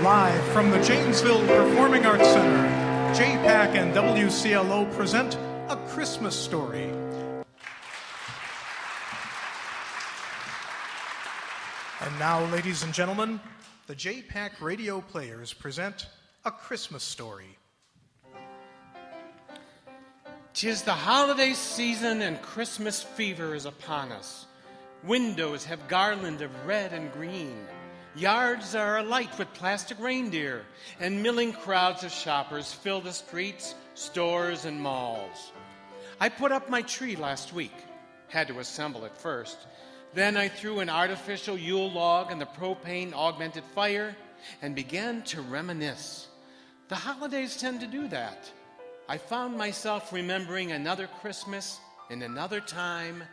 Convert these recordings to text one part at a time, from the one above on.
Live from the Janesville Performing Arts Center, JPAC and WCLO present A Christmas Story. And now, ladies and gentlemen, the JPAC Radio Players present A Christmas Story. 'Tis the holiday season and Christmas fever is upon us. Windows have garland of red and green. Yards are alight with plastic reindeer, and milling crowds of shoppers fill the streets, stores, and malls. I put up my tree last week. Had to assemble it first. Then I threw an artificial Yule log in the propane-augmented fire and began to reminisce. The holidays tend to do that. I found myself remembering another Christmas in another time,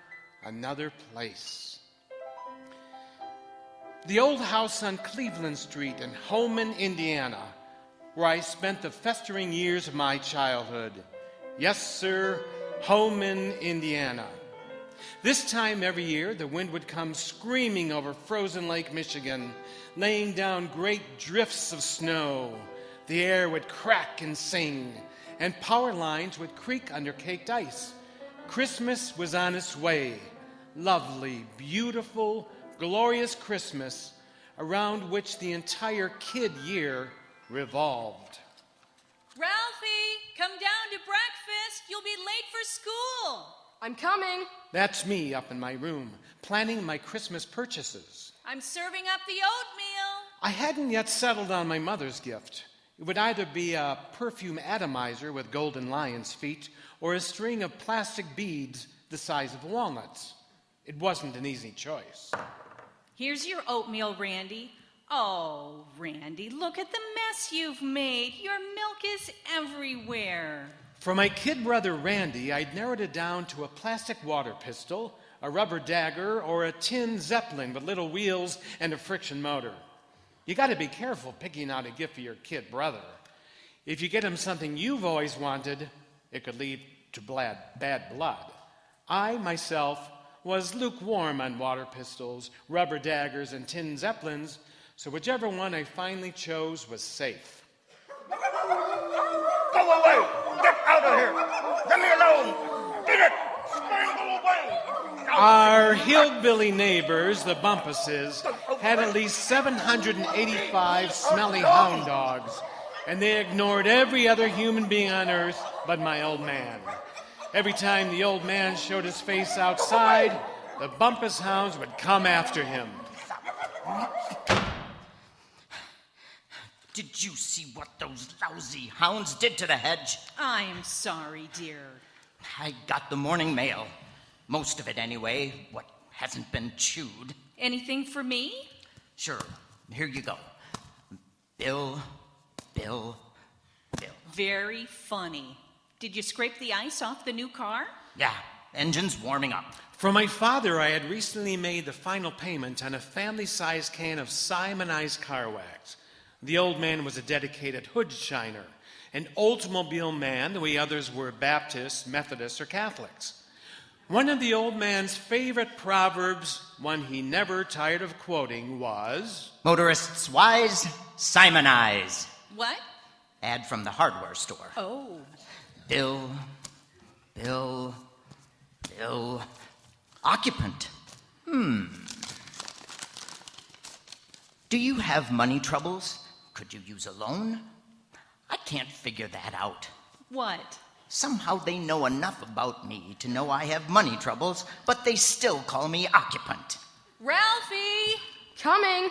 another place. The old house on Cleveland Street in Holman, Indiana, where I spent the festering years of my childhood. Yes, sir, Holman, Indiana. This time every year, the wind would come screaming over frozen Lake Michigan, laying down great drifts of snow. The air would crack and sing, and power lines would creak under caked ice. Christmas was on its way. Lovely, beautiful, glorious Christmas, around which the entire kid year revolved. Ralphie, come down to breakfast. You'll be late for school. I'm coming. That's me up in my room, planning my Christmas purchases. I'm serving up the oatmeal. I hadn't yet settled on my mother's gift. It would either be a perfume atomizer with golden lion's feet or a string of plastic beads the size of walnuts. It wasn't an easy choice. Here's your oatmeal, Randy. Oh, Randy, look at the mess you've made. Your milk is everywhere. For my kid brother Randy, I'd narrowed it down to a plastic water pistol, a rubber dagger, or a tin Zeppelin with little wheels and a friction motor. You got to be careful picking out a gift for your kid brother. If you get him something you've always wanted, it could lead to bad blood. I, myself, was lukewarm on water pistols, rubber daggers, and tin Zeppelins, so whichever one I finally chose was safe. Go away! Get out of here! Leave me alone! Beat it! Go away! Our hillbilly neighbors, the Bumpuses, had at least 785 smelly hound dogs, and they ignored every other human being on earth but my old man. Every time the old man showed his face outside, the Bumpus hounds would come after him. Did you see what those lousy hounds did to the hedge? I'm sorry, dear. I got the morning mail. Most of it anyway, what hasn't been chewed. Anything for me? Sure, here you go. Bill. Very funny. Did you scrape the ice off the new car? Yeah, engine's warming up. For my father, I had recently made the final payment on a family-sized can of Simonized car wax. The old man was a dedicated hood shiner, an Oldsmobile man, the way others were Baptists, Methodists, or Catholics. One of the old man's favorite proverbs, one he never tired of quoting, was... Motorists wise, Simonize. What? Ad from the hardware store. Oh. Bill. Occupant. Do you have money troubles? Could you use a loan? I can't figure that out. What? Somehow they know enough about me to know I have money troubles, but they still call me occupant. Ralphie! Coming.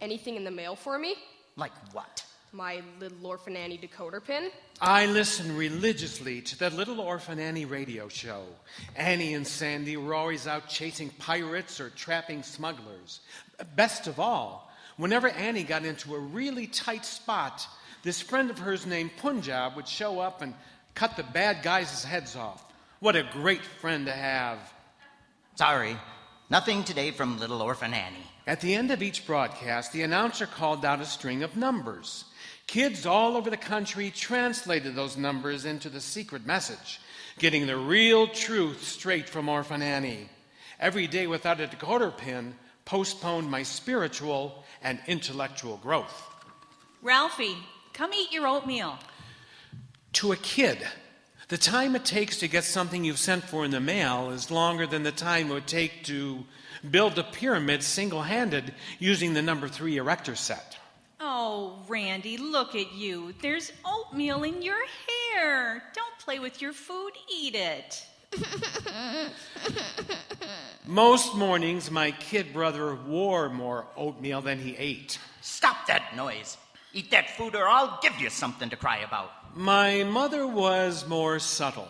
Anything in the mail for me? Like what? My Little Orphan Annie decoder pin? I listened religiously to that Little Orphan Annie radio show. Annie and Sandy were always out chasing pirates or trapping smugglers. Best of all, whenever Annie got into a really tight spot, this friend of hers named Punjab would show up and cut the bad guys' heads off. What a great friend to have. Sorry, nothing today from Little Orphan Annie. At the end of each broadcast, the announcer called out a string of numbers. Kids all over the country translated those numbers into the secret message. getting the real truth straight from Orphan Annie. Every day without a decoder pin postponed my spiritual and intellectual growth. Ralphie, come eat your oatmeal. To a kid, the time it takes to get something you've sent for in the mail is longer than the time it would take to build a pyramid single-handed using the number 3 erector set. Oh, Randy, look at you. There's oatmeal in your hair. Don't play with your food, eat it. Most mornings, my kid brother wore more oatmeal than he ate. Stop that noise. Eat that food or I'll give you something to cry about. My mother was more subtle.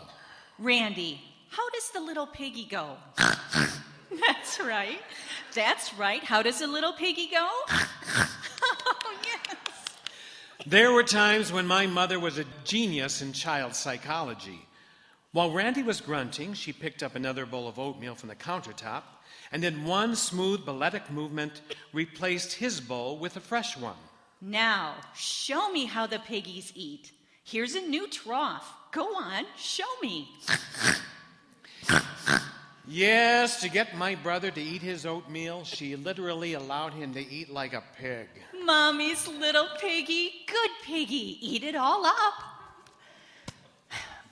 Randy, how does the little piggy go? That's right. That's right. How does a little piggy go? Oh, yes. There were times when my mother was a genius in child psychology. While Randy was grunting, she picked up another bowl of oatmeal from the countertop and in one smooth balletic movement replaced his bowl with a fresh one. Now, show me how the piggies eat. Here's a new trough. Go on, show me. Yes, to get my brother to eat his oatmeal, she literally allowed him to eat like a pig. Mommy's little piggy, good piggy, eat it all up.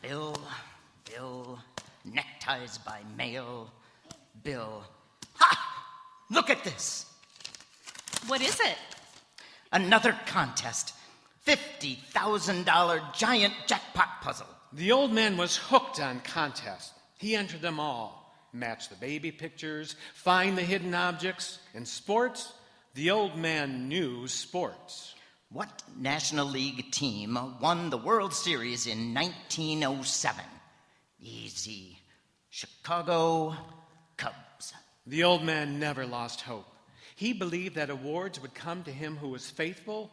Bill, neckties by mail. Bill. Ha! Look at this. What is it? Another contest. $50,000 giant jackpot puzzle. The old man was hooked on contests. He entered them all. Match the baby pictures, find the hidden objects. In sports, the old man knew sports. What National League team won the World Series in 1907? Easy. Chicago Cubs. The old man never lost hope. He believed that awards would come to him who was faithful,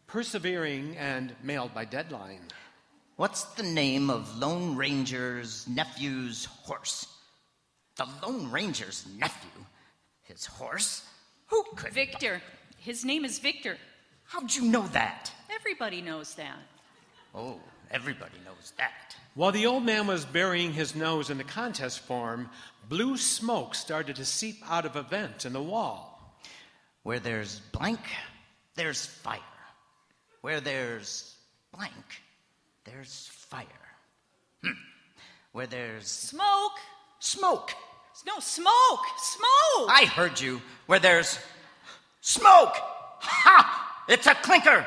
persevering, and mailed by deadline. What's the name of Lone Ranger's nephew's horse? The Lone Ranger's nephew? His horse? Who could? Victor. His name is Victor. How'd you know that? Everybody knows that. Oh, everybody knows that. While the old man was burying his nose in the contest form, blue smoke started to seep out of a vent in the wall. Where there's blank, there's fire. Where there's blank, there's fire. Where there's Smoke. smoke. No, smoke. Smoke. I heard you. Where there's smoke. Ha! It's a clinker.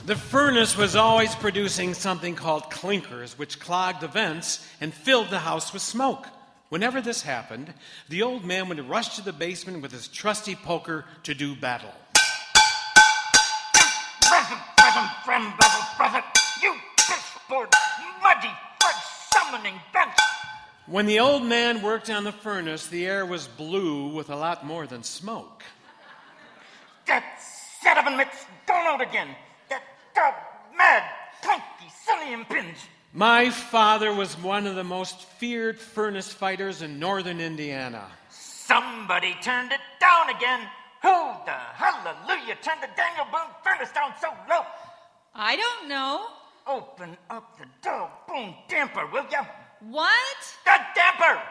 The furnace was always producing something called clinkers, which clogged the vents and filled the house with smoke. Whenever this happened, the old man would rush to the basement with his trusty poker to do battle. Present, you piss-board, muddy, fudge-summoning bench. When the old man worked on the furnace, the air was blue with a lot more than smoke. That set of mitts gone out again. That mad, clanky, silly impinge. My father was one of the most feared furnace fighters in northern Indiana. Somebody turned it down again. Who the hallelujah turned the Daniel Boone furnace down so low? I don't know. Open up the doggone damper, will ya? What? The damper!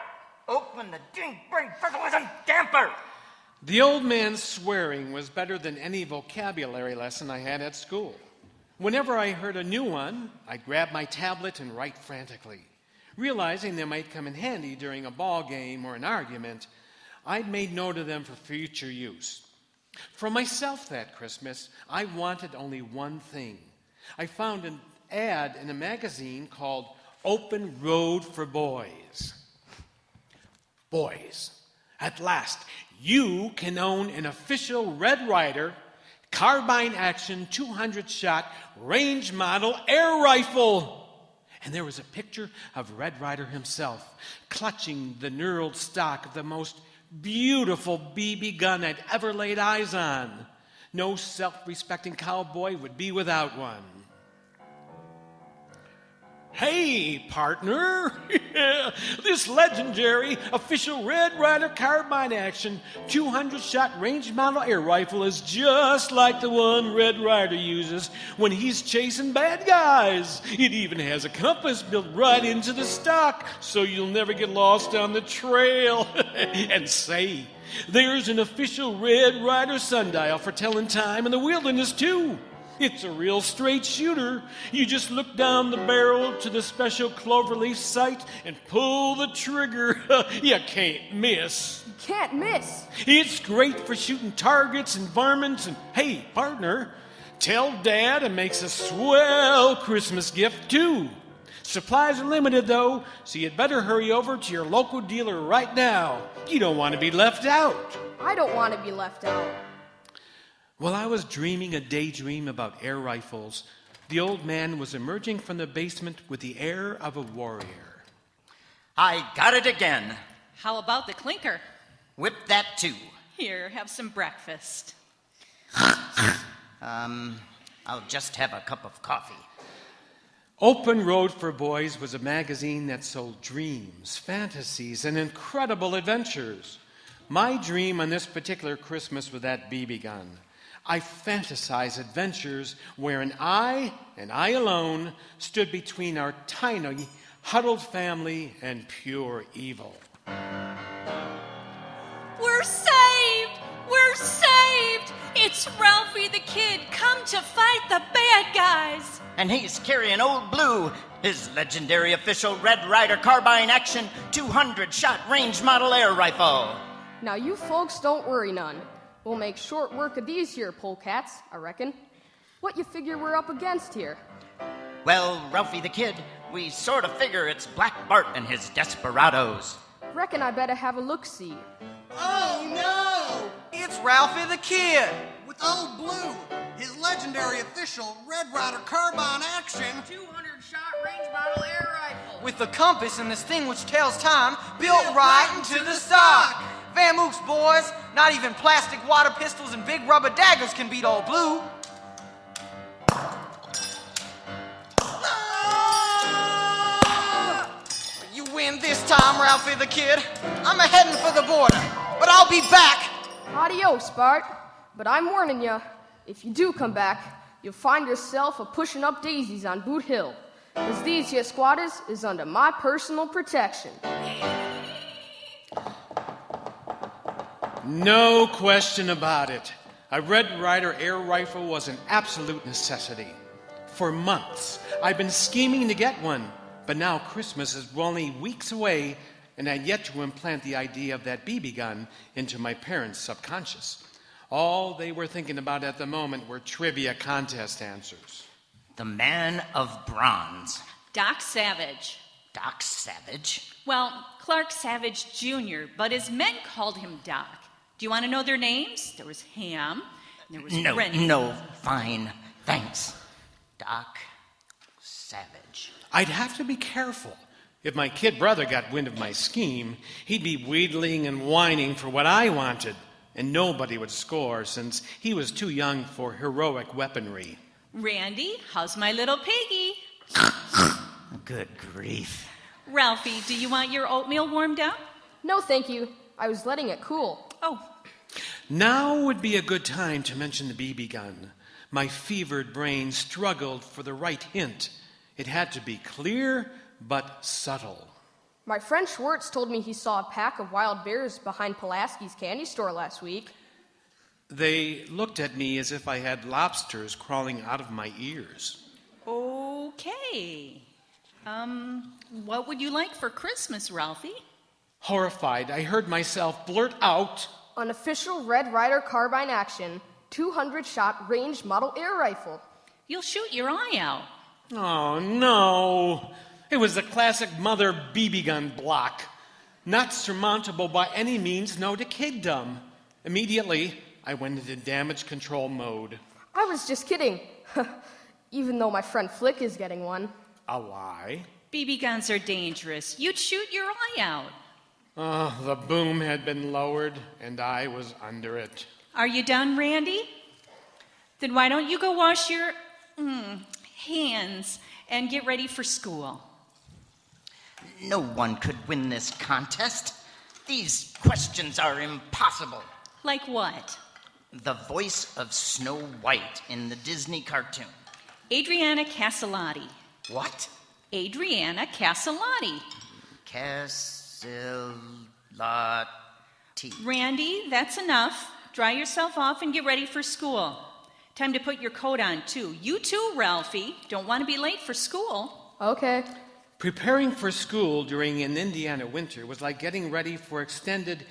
Open the ding brain fertilizing damper! The old man's swearing was better than any vocabulary lesson I had at school. Whenever I heard a new one, I'd grab my tablet and write frantically. Realizing they might come in handy during a ball game or an argument, I'd made note of them for future use. For myself that Christmas, I wanted only one thing. I found an ad in a magazine called Open Road for Boys. Boys, at last, you can own an official Red Ryder carbine action 200-shot range model air rifle. And there was a picture of Red Ryder himself clutching the knurled stock of the most beautiful BB gun I'd ever laid eyes on. No self-respecting cowboy would be without one. Hey, partner. This legendary official Red Ryder carbine action 200-shot range model air rifle is just like the one Red Ryder uses when he's chasing bad guys. It even has a compass built right into the stock so you'll never get lost on the trail. And say, there's an official Red Ryder sundial for telling time in the wilderness, too. It's a real straight shooter. You just look down the barrel to the special cloverleaf sight and pull the trigger. You can't miss. You can't miss. It's great for shooting targets and varmints. And hey, partner, tell Dad it makes a swell Christmas gift, too. Supplies are limited, though, so you'd better hurry over to your local dealer right now. You don't want to be left out. I don't want to be left out. While I was dreaming a daydream about air rifles, the old man was emerging from the basement with the air of a warrior. I got it again. How about the clinker? Whip that too. Here, have some breakfast. I'll just have a cup of coffee. Open Road for Boys was a magazine that sold dreams, fantasies, and incredible adventures. My dream on this particular Christmas was that BB gun. I fantasize adventures wherein I, and I alone, stood between our tiny, huddled family and pure evil. We're saved! We're saved! It's Ralphie the Kid come to fight the bad guys! And he's carrying Old Blue, his legendary official Red Ryder carbine action 200-shot range model air rifle. Now you folks don't worry none. We'll make short work of these here polecats, I reckon. What you figure we're up against here? Well, Ralphie the Kid, we sort of figure it's Black Bart and his desperados. Reckon I better have a look-see. Oh no! It's Ralphie the Kid with Old Blue, his legendary official Red Ryder carbine action 200-shot range model air rifle with the compass and this thing which tells time built right into the stock. Vamoose, boys. Not even plastic water pistols and big rubber daggers can beat Old Blue. You win this time, Ralphie the Kid. I'm heading for the border, but I'll be back. Adios, Bart. But I'm warning you, if you do come back, you'll find yourself a-pushing up daisies on Boot Hill. As these here squatters is under my personal protection. No question about it. A Red Ryder air rifle was an absolute necessity. For months, I've been scheming to get one, but now Christmas is only weeks away, and I'd yet to implant the idea of that BB gun into my parents' subconscious. All they were thinking about at the moment were trivia contest answers. The Man of Bronze. Doc Savage. Doc Savage? Well, Clark Savage Jr., but his men called him Doc. Do you want to know their names? There was Ham, and there was Brennan. No, fine. Thanks. Doc Savage. I'd have to be careful. If my kid brother got wind of my scheme, he'd be wheedling and whining for what I wanted, and nobody would score since he was too young for heroic weaponry. Randy, how's my little piggy? Good grief. Ralphie, do you want your oatmeal warmed up? No, thank you. I was letting it cool. Oh. Now would be a good time to mention the BB gun. My fevered brain struggled for the right hint. It had to be clear but subtle. My friend Schwartz told me he saw a pack of wild bears behind Pulaski's candy store last week. They looked at me as if I had lobsters crawling out of my ears. Okay. What would you like for Christmas, Ralphie? Horrified, I heard myself blurt out, An official Red Ryder carbine action 200-shot range model air rifle. You'll shoot your eye out. "Oh, no." It was the classic mother BB gun block. Not surmountable by any means, no to kiddom. Immediately, I went into damage control mode. I was just kidding. Even though my friend Flick is getting one. A lie? BB guns are dangerous. You'd shoot your eye out. Oh, the boom had been lowered, and I was under it. Are you done, Randy? Then why don't you go wash your hands and get ready for school. No one could win this contest. These questions are impossible. Like what? The voice of Snow White in the Disney cartoon. Adriana Caselotti. What? Adriana Caselotti. Caselotti. Randy, that's enough. Dry yourself off and get ready for school. Time to put your coat on, too. You too, Ralphie. Don't want to be late for school. Okay. Preparing for school during an Indiana winter was like getting ready for extended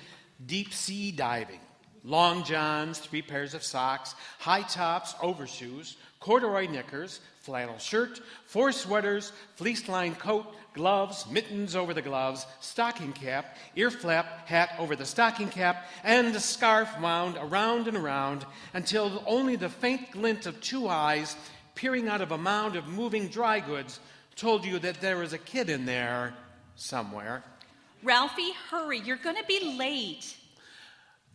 deep-sea diving. Long johns, 3 pairs of socks, high tops, overshoes, corduroy knickers, flannel shirt, 4 sweaters, fleece-lined coat, gloves, mittens over the gloves, stocking cap, ear flap, hat over the stocking cap, and a scarf wound around and around until only the faint glint of 2 eyes peering out of a mound of moving dry goods told you that there was a kid in there somewhere. Ralphie, hurry. You're going to be late.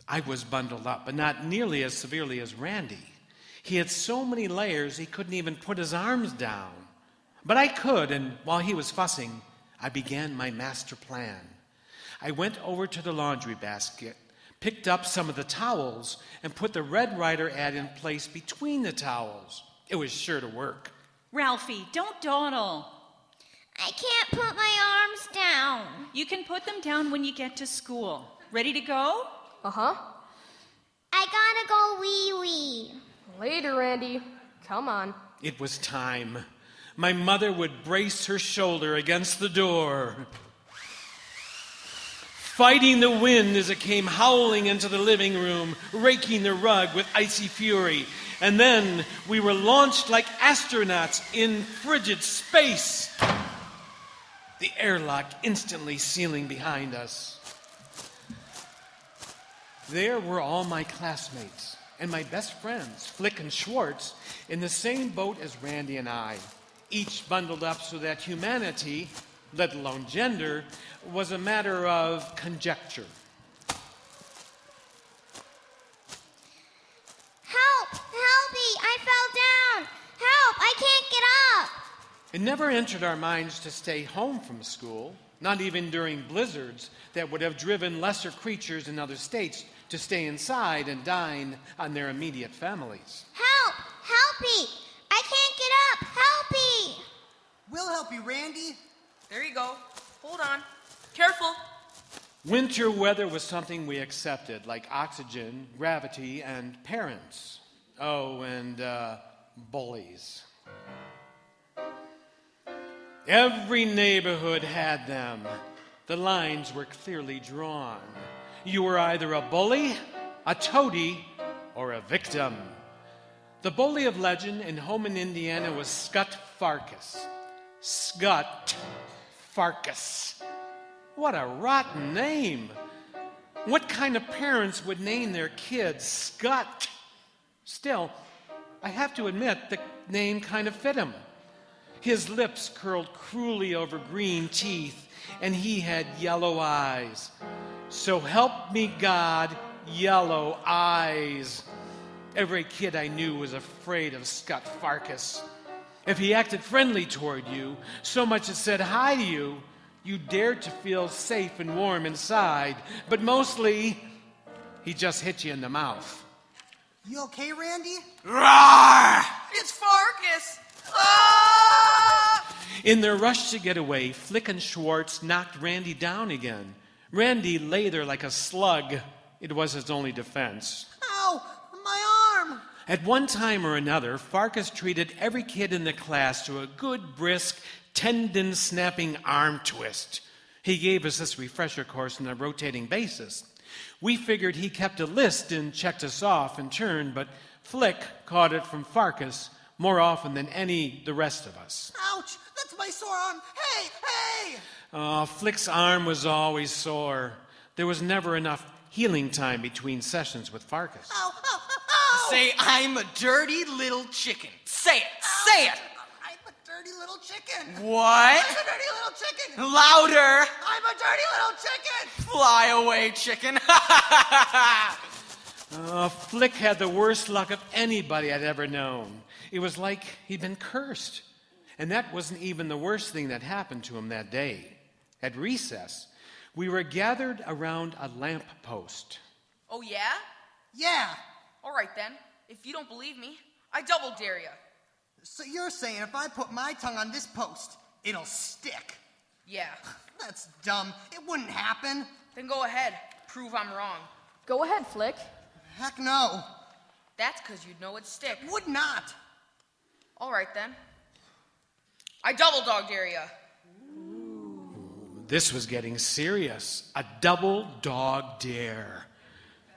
I was bundled up, but not nearly as severely as Randy. He had so many layers he couldn't even put his arms down. But I could, and while he was fussing, I began my master plan. I went over to the laundry basket, picked up some of the towels, and put the Red Ryder ad in place between the towels. It was sure to work. Ralphie, don't dawdle. I can't put my arms down. You can put them down when you get to school. Ready to go? Uh-huh. I gotta go wee-wee. Later, Randy. Come on. It was time. My mother would brace her shoulder against the door, fighting the wind as it came howling into the living room, raking the rug with icy fury. And then we were launched like astronauts in frigid space, the airlock instantly sealing behind us. There were all my classmates and my best friends, Flick and Schwartz, in the same boat as Randy and I, each bundled up so that humanity, let alone gender, was a matter of conjecture. Help me! I fell down! Help! I can't get up! It never entered our minds to stay home from school, not even during blizzards that would have driven lesser creatures in other states to stay inside and dine on their immediate families. Help! Help me! I can't get up! Help me! We'll help you, Randy. There you go. Hold on. Careful. Winter weather was something we accepted, like oxygen, gravity, and parents. Oh, and bullies. Every neighborhood had them. The lines were clearly drawn. You were either a bully, a toady, or a victim. The bully of legend in home in Indiana was Scut Farkas. Scut Farkas. What a rotten name. What kind of parents would name their kids Scut? Still, I have to admit the name kind of fit him. His lips curled cruelly over green teeth, and he had yellow eyes. So help me God, yellow eyes. Every kid I knew was afraid of Scut Farkas. If he acted friendly toward you, so much as said hi to you, you dared to feel safe and warm inside. But mostly, he just hit you in the mouth. You okay, Randy? Roar! It's Farkas. In their rush to get away, Flick and Schwartz knocked Randy down again. Randy lay there like a slug. It was his only defense. Ow! My arm! At one time or another, Farkas treated every kid in the class to a good, brisk, tendon-snapping arm twist. He gave us this refresher course on a rotating basis. We figured he kept a list and checked us off in turn, but Flick caught it from Farkas more often than the rest of us. Ouch! That's my sore arm! Hey! Flick's arm was always sore. There was never enough healing time between sessions with Farkas. Ow! Say, I'm a dirty little chicken. Say it. Say it. I'm a dirty little chicken! What? I'm a dirty little chicken! Louder. I'm a dirty little chicken! Fly away, chicken. Flick had the worst luck of anybody I'd ever known. It was like he'd been cursed. And that wasn't even the worst thing that happened to him that day. At recess, we were gathered around a lamp post. Oh, yeah? Yeah. All right, then. If you don't believe me, I double dare you. So you're saying if I put my tongue on this post, it'll stick? Yeah. That's dumb. It wouldn't happen. Then go ahead. Prove I'm wrong. Go ahead, Flick. Heck no. That's because you'd know it'd stick. Would not. All right, then. I double dog dare you. This was getting serious. A double dog dare.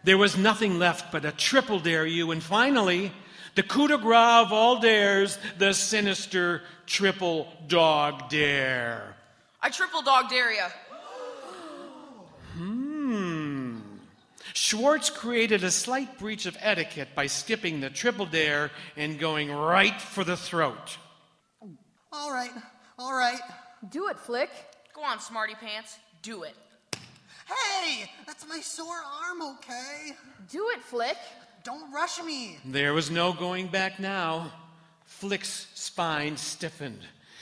There was nothing left but a triple dare you, and finally, the coup de grace of all dares, the sinister triple dog dare. I triple dog dare you. Schwartz created a slight breach of etiquette by skipping the triple dare and going right for the throat. All right. Do it, Flick. Go on, smarty pants. Do it. Hey, that's my sore arm, okay? Do it, Flick. Don't rush me. There was no going back now. Flick's spine stiffened.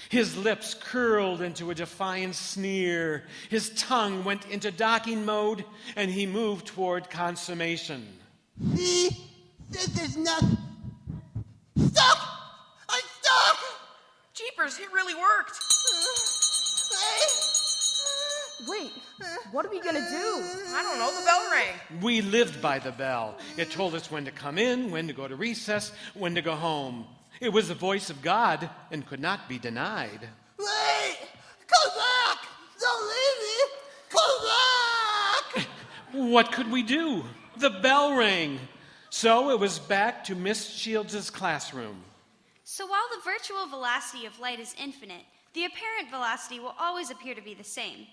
His lips curled into a defiant sneer. His tongue went into docking mode, and he moved toward consummation. This is nothing. Stop! I'm stuck! Jeepers, it really worked. Wait, what are we gonna do? I don't know, the bell rang. We lived by the bell. It told us when to come in, when to go to recess, when to go home. It was the voice of God and could not be denied. Wait! Come back! Don't leave me! Come back! What could we do? The bell rang. So it was back to Miss Shields' classroom. So while the virtual velocity of light is infinite, the apparent velocity will always appear to be the same.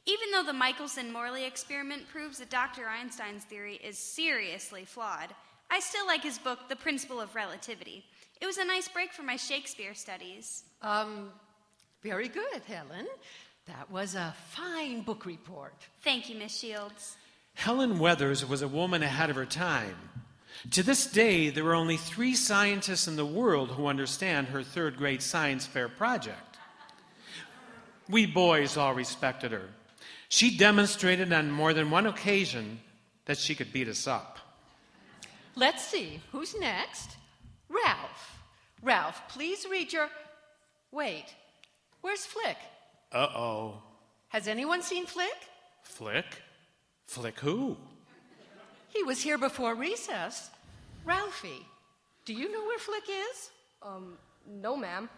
Even though the Michelson-Morley experiment proves that Dr. Einstein's theory is seriously flawed, I still like his book, The Principle of Relativity. It was a nice break from my Shakespeare studies. Very good, Helen. That was a fine book report. Thank you, Miss Shields. Helen Weathers was a woman ahead of her time. To this day, there are only 3 scientists in the world who understand her third-grade science fair project. We boys all respected her. She demonstrated on more than one occasion that she could beat us up. Let's see, who's next? Ralph. Ralph, please read your... Wait, where's Flick? Uh-oh. Has anyone seen Flick? Flick? Flick who? He was here before recess. Ralphie, do you know where Flick is? No, ma'am.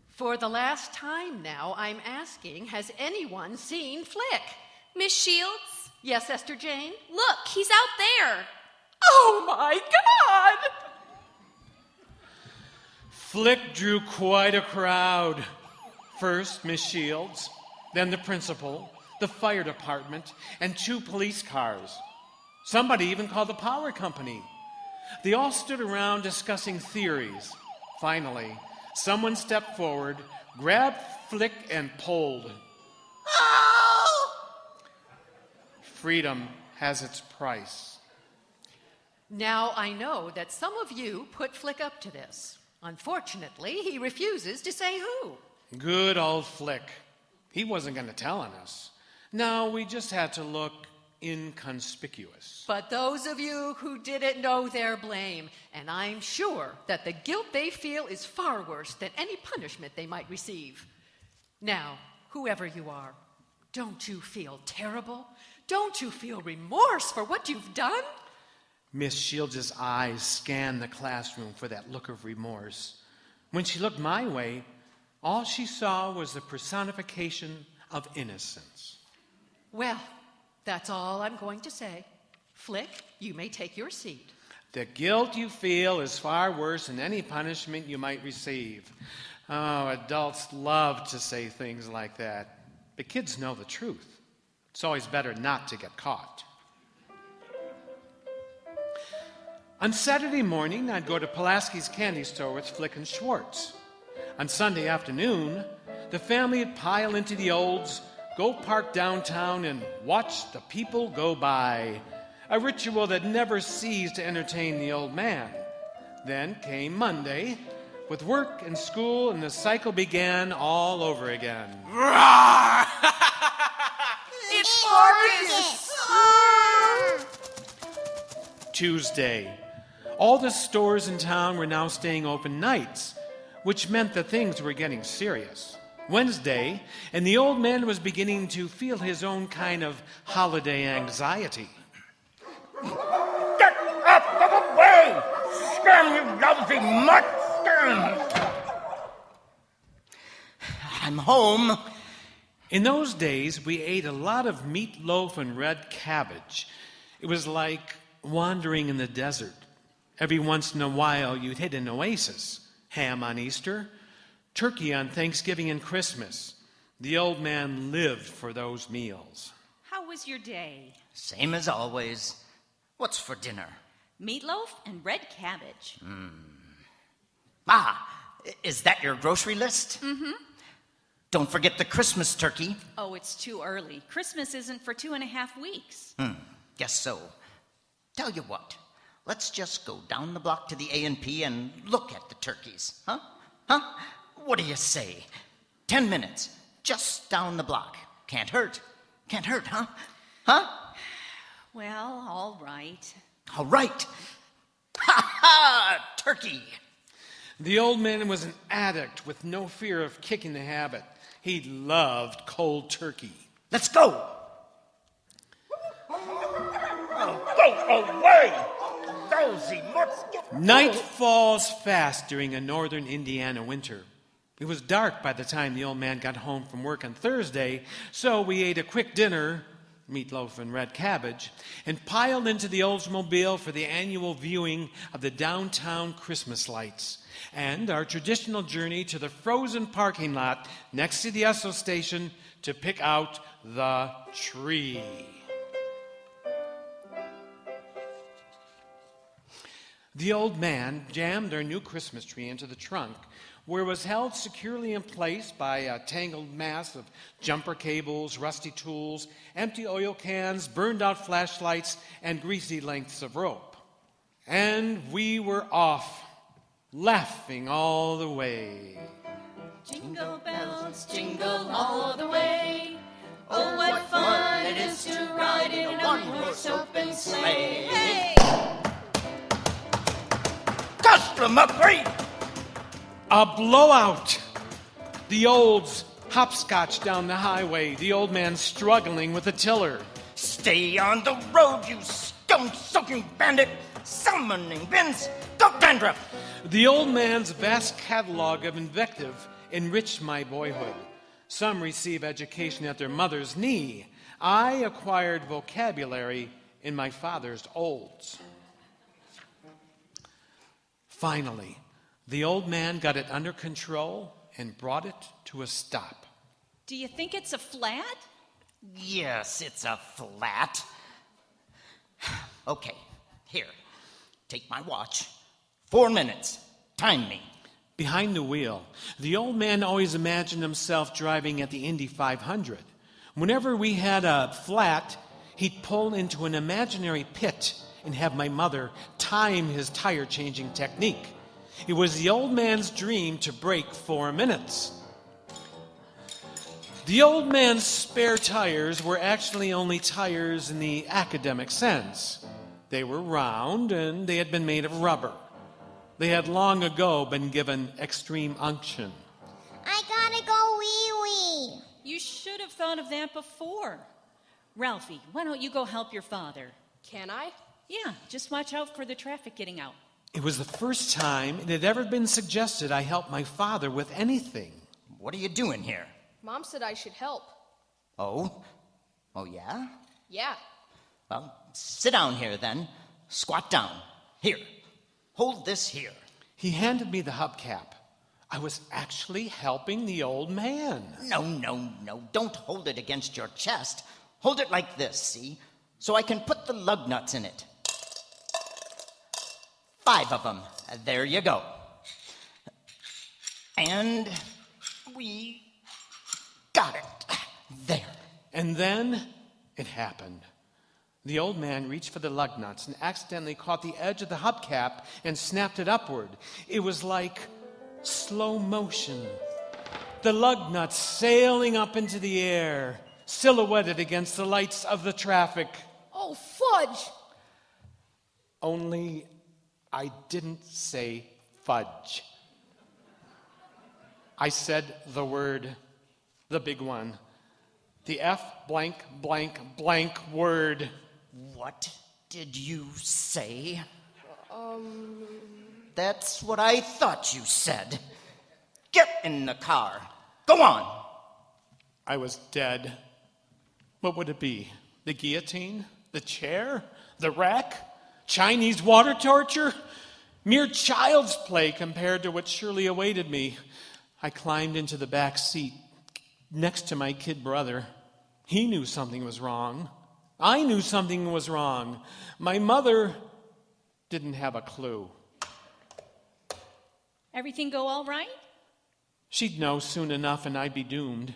For the last time now, I'm asking, has anyone seen Flick? Miss Shields? Yes, Esther Jane? Look, he's out there. Oh, my God! Flick drew quite a crowd. First, Miss Shields, then the principal, the fire department, and 2 police cars. Somebody even called the power company. They all stood around discussing theories. Finally, someone stepped forward, grabbed Flick, and pulled. Freedom has its price. Now I know that some of you put Flick up to this. Unfortunately, he refuses to say who. Good old Flick. He wasn't going to tell on us. No, we just had to look inconspicuous. But those of you who did it know their blame, and I'm sure that the guilt they feel is far worse than any punishment they might receive. Now, whoever you are, don't you feel terrible? Don't you feel remorse for what you've done? Miss Shields' eyes scanned the classroom for that look of remorse. When she looked my way, all she saw was the personification of innocence. Well, that's all I'm going to say. Flick, you may take your seat. The guilt you feel is far worse than any punishment you might receive. Oh, adults love to say things like that. But kids know the truth. It's always better not to get caught. On Saturday morning, I'd go to Pulaski's candy store with Flick and Schwartz. On Sunday afternoon, the family would pile into the Olds, go park downtown, and watch the people go by, a ritual that never ceased to entertain the old man. Then came Monday, with work and school, and the cycle began all over again. Roar! It's Marcus! Tuesday. All the stores in town were now staying open nights, which meant that things were getting serious. Wednesday, and the old man was beginning to feel his own kind of holiday anxiety. Get out of the way! Scram, you lousy mutt! Scram! I'm home. In those days, we ate a lot of meatloaf and red cabbage. It was like wandering in the desert. Every once in a while, you'd hit an oasis. Ham on Easter, turkey on Thanksgiving and Christmas. The old man lived for those meals. How was your day? Same as always. What's for dinner? Meatloaf and red cabbage. Is that your grocery list? Mm-hmm. Don't forget the Christmas turkey. Oh, it's too early. Christmas isn't for 2.5 weeks. Guess so. Tell you what, let's just go down the block to the A&P and look at the turkeys. Huh? What do you say? 10 minutes, just down the block. Can't hurt, huh? Well, all right. All right. Ha! Turkey. The old man was an addict with no fear of kicking the habit. He loved cold turkey. Let's go. Go away! Lousy mutts! Night falls fast during a northern Indiana winter. It was dark by the time the old man got home from work on Thursday, so we ate a quick dinner, meatloaf and red cabbage, and piled into the Oldsmobile for the annual viewing of the downtown Christmas lights and our traditional journey to the frozen parking lot next to the Esso station to pick out the tree. The old man jammed our new Christmas tree into the trunk, where it was held securely in place by a tangled mass of jumper cables, rusty tools, empty oil cans, burned-out flashlights, and greasy lengths of rope. And we were off, laughing all the way. Jingle bells, jingle all the way. Oh, what fun it is to ride in a one-horse open sleigh. Hey! Custer McCree! A blowout. The olds hopscotch down the highway, the old man struggling with the tiller. Stay on the road, you stone-soaking bandit! Summoning Vince, go dandruff! The old man's vast catalog of invective enriched my boyhood. Some receive education at their mother's knee. I acquired vocabulary in my father's olds. Finally, the old man got it under control and brought it to a stop. Do you think it's a flat? Yes, it's a flat. Okay, here. Take my watch. 4 minutes. Time me. Behind the wheel, the old man always imagined himself driving at the Indy 500. Whenever we had a flat, he'd pull into an imaginary pit and have my mother time his tire-changing technique. It was the old man's dream to break 4 minutes. The old man's spare tires were actually only tires in the academic sense. They were round and they had been made of rubber. They had long ago been given extreme unction. I gotta go wee-wee. You should have thought of that before. Ralphie, why don't you go help your father? Can I? Yeah, just watch out for the traffic getting out. It was the first time it had ever been suggested I help my father with anything. What are you doing here? Mom said I should help. Oh? Oh, yeah? Yeah. Well, sit down here then. Squat down. Here. Hold this here. He handed me the hubcap. I was actually helping the old man. No. Don't hold it against your chest. Hold it like this, see? So I can put the lug nuts in it. 5 of them. There you go. And we got it. There. And then it happened. The old man reached for the lug nuts and accidentally caught the edge of the hubcap and snapped it upward. It was like Slow motion. The lug nuts sailing up into the air, silhouetted against the lights of the traffic. Oh, fudge! Only I didn't say fudge. I said the word, the big one. The F blank blank blank word. What did you say? That's what I thought you said. Get in the car. Go on. I was dead. What would it be? The guillotine? The chair? The rack? Chinese water torture? Mere child's play compared to what surely awaited me. I climbed into the back seat next to my kid brother. He knew something was wrong. I knew something was wrong. My mother didn't have a clue. Everything go all right? She'd know soon enough and I'd be doomed.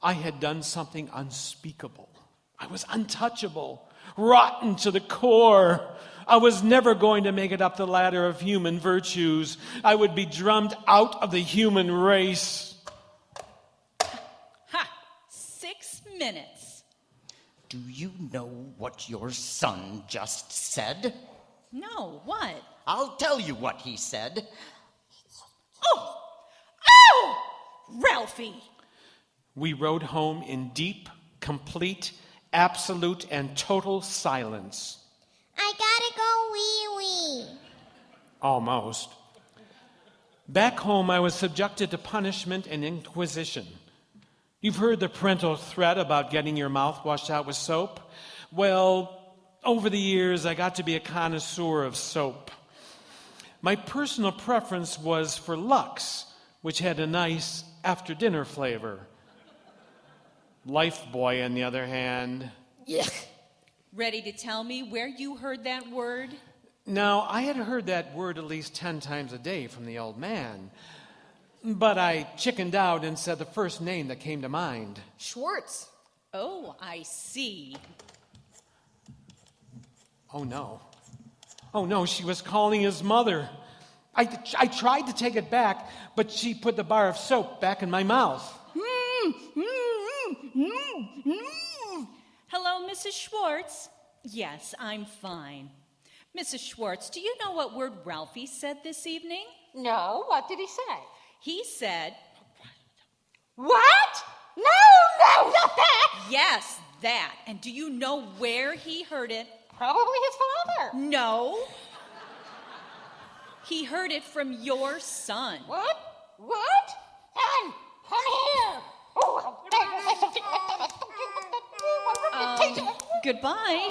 I had done something unspeakable. I was untouchable, rotten to the core. I was never going to make it up the ladder of human virtues. I would be drummed out of the human race. Ha! 6 minutes. Do you know what your son just said? No, what? I'll tell you what he said. Oh! Ow! Ralphie! We rode home in deep, complete, absolute, and total silence. I gotta go wee-wee. Almost. Back home, I was subjected to punishment and inquisition. You've heard the parental threat about getting your mouth washed out with soap? Well, over the years, I got to be a connoisseur of soap. My personal preference was for Lux, which had a nice after-dinner flavor. Lifebuoy, on the other hand. Yuck. Ready to tell me where you heard that word? Now, I had heard that word at least 10 times a day from the old man. But I chickened out and said the first name that came to mind. Schwartz. Oh, I see. Oh, no. Oh, no, she was calling his mother. I tried to take it back, but she put the bar of soap back in my mouth. Hello, Mrs. Schwartz? Yes, I'm fine. Mrs. Schwartz, do you know what word Ralphie said this evening? No, what did he say? He said... What? No, not that! Yes, that. And do you know where he heard it? Probably his father. No. He heard it from your son. What? What? Son, come here. Oh, goodbye.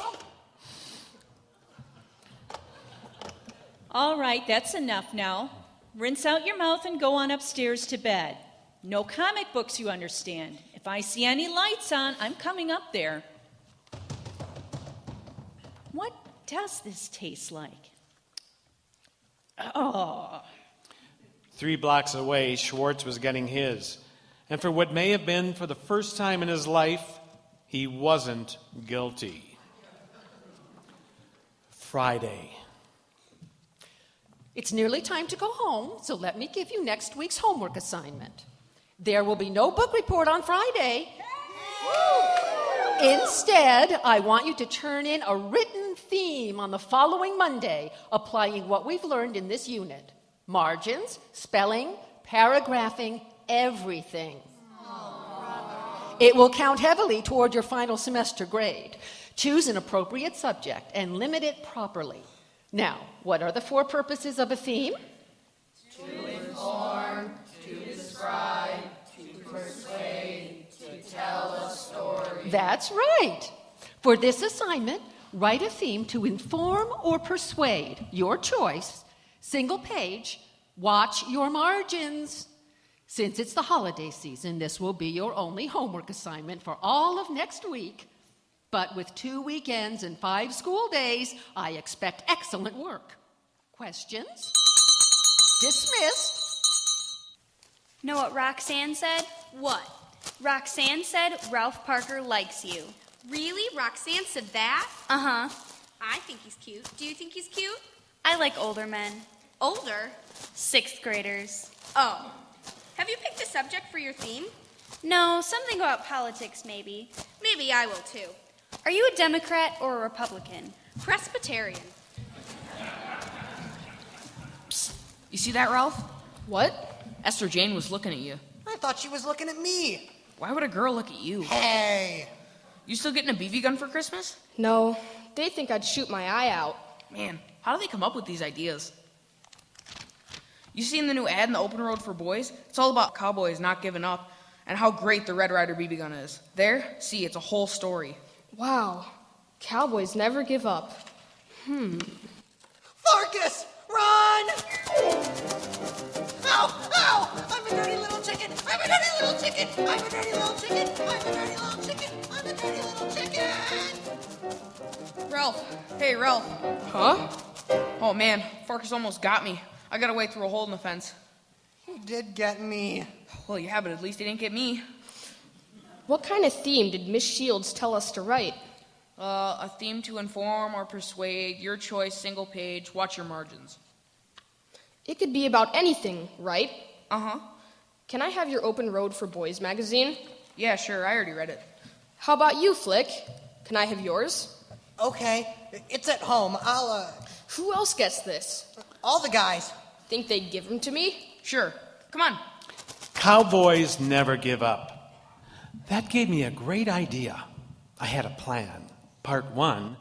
All right, that's enough now. Rinse out your mouth and go on upstairs to bed. No comic books, you understand. If I see any lights on, I'm coming up there. What does this taste like? Oh. 3 blocks away, Schwartz was getting his. And for what may have been for the first time in his life, he wasn't guilty. Friday. It's nearly time to go home, so let me give you next week's homework assignment. There will be no book report on Friday. Instead, I want you to turn in a written theme on the following Monday, applying what we've learned in this unit. Margins, spelling, paragraphing, everything. It will count heavily toward your final semester grade. Choose an appropriate subject and limit it properly. Now, what are the 4 purposes of a theme? To inform, to describe, to persuade, to tell a story. That's right. For this assignment, write a theme to inform or persuade, your choice, single page, watch your margins. Since it's the holiday season, this will be your only homework assignment for all of next week. But with 2 weekends and 5 school days, I expect excellent work. Questions? Dismissed. Know what Roxanne said? What? Roxanne said Ralph Parker likes you. Really? Roxanne said that? Uh-huh. I think he's cute. Do you think he's cute? I like older men. Older? 6th graders. Oh. Have you picked a subject for your theme? No, something about politics, maybe. Maybe I will, too. Are you a Democrat or a Republican? Presbyterian. Psst. You see that, Ralph? What? Esther Jane was looking at you. I thought she was looking at me. Why would a girl look at you? Hey! You still getting a BB gun for Christmas? No, they think I'd shoot my eye out. Man, how do they come up with these ideas? You seen the new ad in the open road for boys? It's all about cowboys not giving up and how great the Red Ryder BB gun is. There, see, it's a whole story. Wow, cowboys never give up. Farkas, run! Ow! Ow! I'm a dirty little chicken! I'm a dirty little chicken! I'm a dirty little chicken! I'm a dirty little chicken! I'm a dirty little chicken! Ralph! Hey, Ralph! Huh? Oh man, Farkas almost got me. I got away through a hole in the fence. You did get me. Well, yeah, but at least he didn't get me. What kind of theme did Miss Shields tell us to write? A theme to inform or persuade, your choice, single page, watch your margins. It could be about anything, right? Uh-huh. Can I have your Open Road for Boys magazine? Yeah, sure, I already read it. How about you, Flick? Can I have yours? Okay, it's at home. Who else gets this? All the guys. Think they'd give them to me? Sure. Come on. Cowboys never give up. That gave me a great idea. I had a plan. Part 1,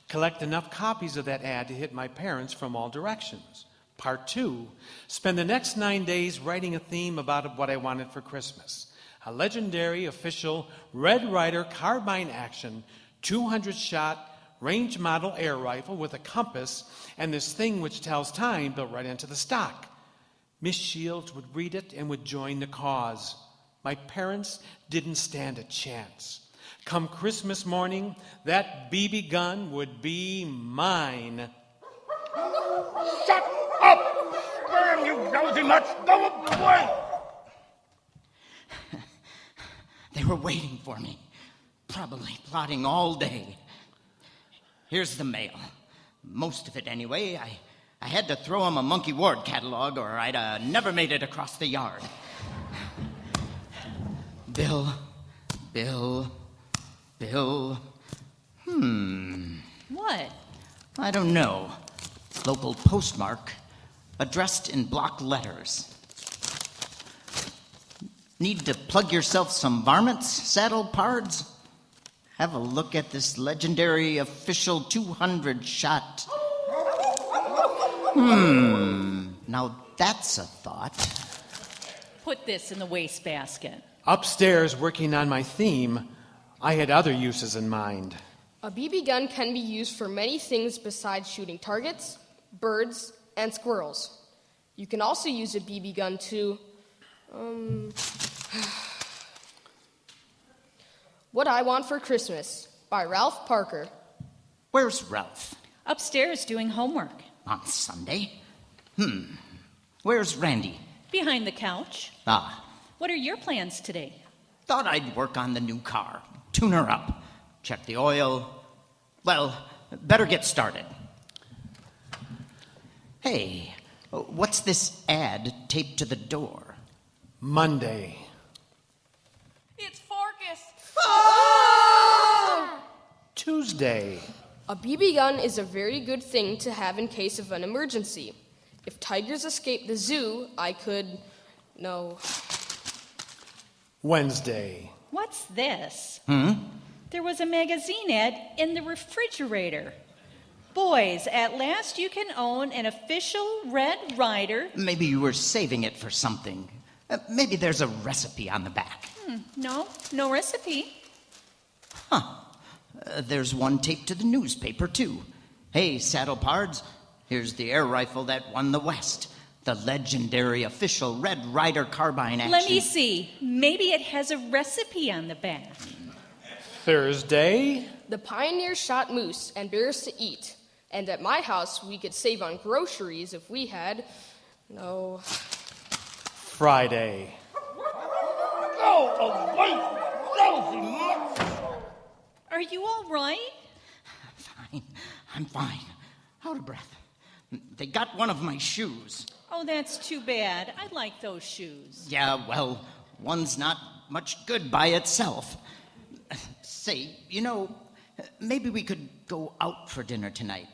collect enough copies of that ad to hit my parents from all directions. Part 2, spend the next 9 days writing a theme about what I wanted for Christmas. A legendary official Red Ryder carbine action, 200-shot range model air rifle with a compass and this thing which tells time built right into the stock. Miss Shields would read it and would join the cause. My parents didn't stand a chance. Come Christmas morning, that BB gun would be mine. Shut up! Damn you, nosy nuts! Go away! They were waiting for me, probably plotting all day. Here's the mail. Most of it, anyway. I had to throw him a Monkey Ward catalog or I'd never made it across the yard. Bill. What? I don't know. Local postmark, addressed in block letters. Need to plug yourself some varmints, saddle pards? Have a look at this legendary official 200-shot. Now that's a thought. Put this in the wastebasket. Upstairs, working on my theme, I had other uses in mind. A BB gun can be used for many things besides shooting targets, birds, and squirrels. You can also use a BB gun to, What I Want for Christmas by Ralph Parker. Where's Ralph? Upstairs doing homework. On Sunday? Where's Randy? Behind the couch. Ah. What are your plans today? Thought I'd work on the new car. Tune her up. Check the oil. Well, better get started. Hey, what's this ad taped to the door? Monday. It's Farkas. Tuesday. A BB gun is a very good thing to have in case of an emergency. If tigers escape the zoo, I could... No. Wednesday. What's this? There was a magazine ad in the refrigerator. Boys, at last you can own an official Red Ryder. Maybe you were saving it for something. Maybe there's a recipe on the back. No recipe. There's one taped to the newspaper, too. Hey, saddle pards, here's the air rifle that won the West. The legendary official Red Ryder carbine action. Let me see. Maybe it has a recipe on the back. Thursday. The pioneers shot moose and bears to eat. And at my house, we could save on groceries if we had... No. Friday. Go away, nosy nuts! Are you all right? I'm fine. Out of breath. They got one of my shoes. Oh, that's too bad. I like those shoes. Yeah, well, one's not much good by itself. Say, maybe we could go out for dinner tonight.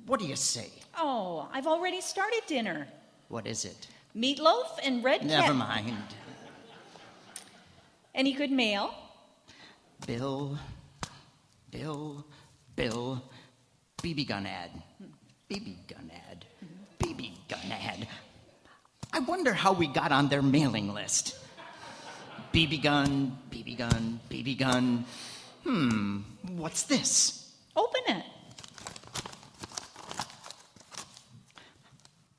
What do you say? Oh, I've already started dinner. What is it? Meatloaf and red Never mind. Any good mail? Bill, BB gun ad. BB gun ad. BB gun ad. I wonder how we got on their mailing list. BB gun, BB gun, BB gun. What's this? Open it.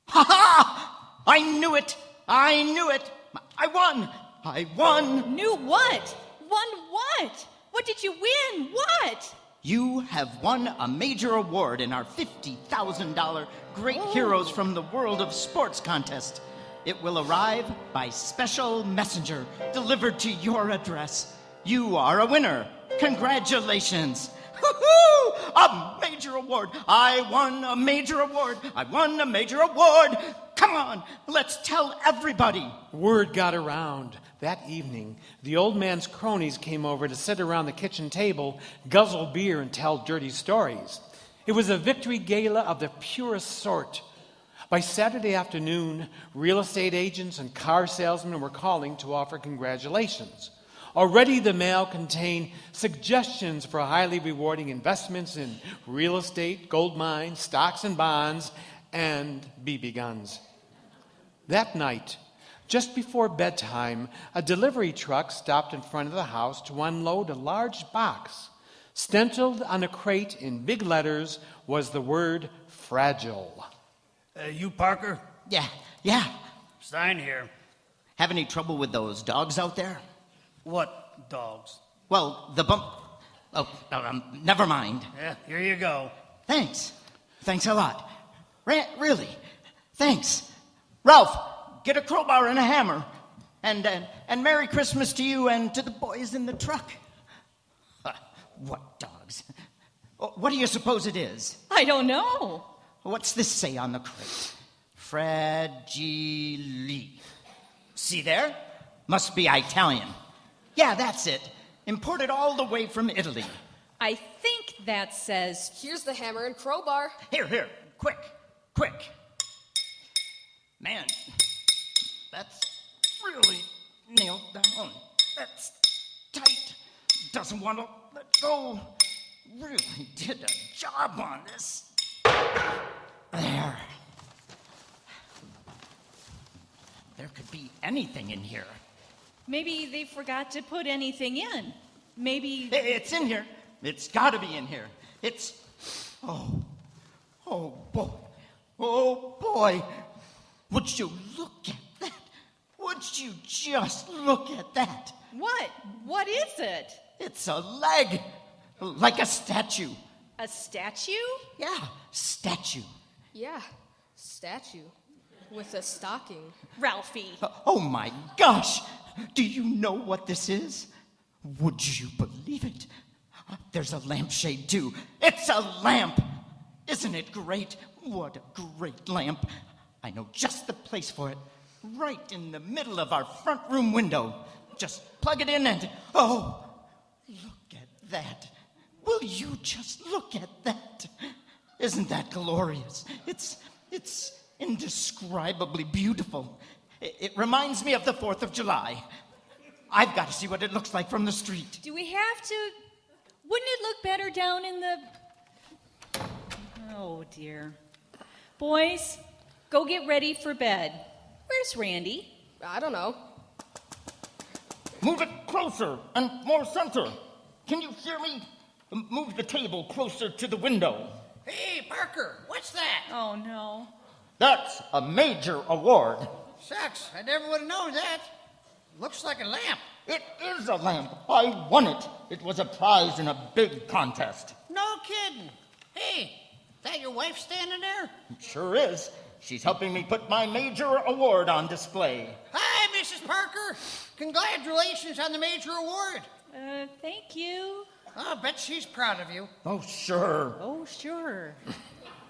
Ha ha! I knew it! I won! Knew what? Won what? What did you win? What? You have won a major award in our $50,000 Great Heroes from the World of Sports contest. It will arrive by special messenger delivered to your address. You are a winner. Congratulations. Woo-hoo! A major award. I won a major award. Come on, let's tell everybody. Word got around. That evening, the old man's cronies came over to sit around the kitchen table, guzzle beer, and tell dirty stories. It was a victory gala of the purest sort. By Saturday afternoon, real estate agents and car salesmen were calling to offer congratulations. Already the mail contained suggestions for highly rewarding investments in real estate, gold mines, stocks and bonds, and BB guns. That night, just before bedtime, a delivery truck stopped in front of the house to unload a large box. Stenciled on a crate in big letters was the word fragile. You, Parker? Yeah. Stein here. Have any trouble with those dogs out there? What dogs? Well, the bump... never mind. Yeah, here you go. Thanks a lot. Really, thanks. Ralph, get a crowbar and a hammer. And Merry Christmas to you and to the boys in the truck. What dogs? What do you suppose it is? I don't know. What's this say on the crate? Fragile. See there? Must be Italian. Yeah, that's it. Imported all the way from Italy. I think that says... Here's the hammer and crowbar. Here. Quick. Man, that's really nailed down. That's tight. Doesn't want to let go. Really did a job on this. There. There could be anything in here. Maybe they forgot to put anything in. Maybe... It's in here. It's got to be in here. It's... Oh, boy. Would you look at that? Would you just look at that? What? What is it? It's a leg. Like a statue. A statue? Yeah, statue. Yeah, statue. With a stocking. Ralphie. Oh my gosh! Do you know what this is? Would you believe it? There's a lampshade too. It's a lamp! Isn't it great? What a great lamp. I know just the place for it. Right in the middle of our front room window. Just plug it in and... Oh, look at that. Will you just look at that? Isn't that glorious? It's indescribably beautiful. It reminds me of the 4th of July. I've got to see what it looks like from the street. Do we have to... Wouldn't it look better down in the... Oh, dear. Boys, go get ready for bed. Where's Randy? I don't know. Move it closer and more center. Can you hear me? Move the table closer to the window. Hey, Parker, what's that? Oh, no. That's a major award. Shucks, I never would have known that. Looks like a lamp. It is a lamp. I won it. It was a prize in a big contest. No kidding. Hey, that your wife standing there? It sure is. She's helping me put my major award on display. Hi, Mrs. Parker. Congratulations on the major award. Thank you. I'll bet she's proud of you. Oh, sure. Oh, sure.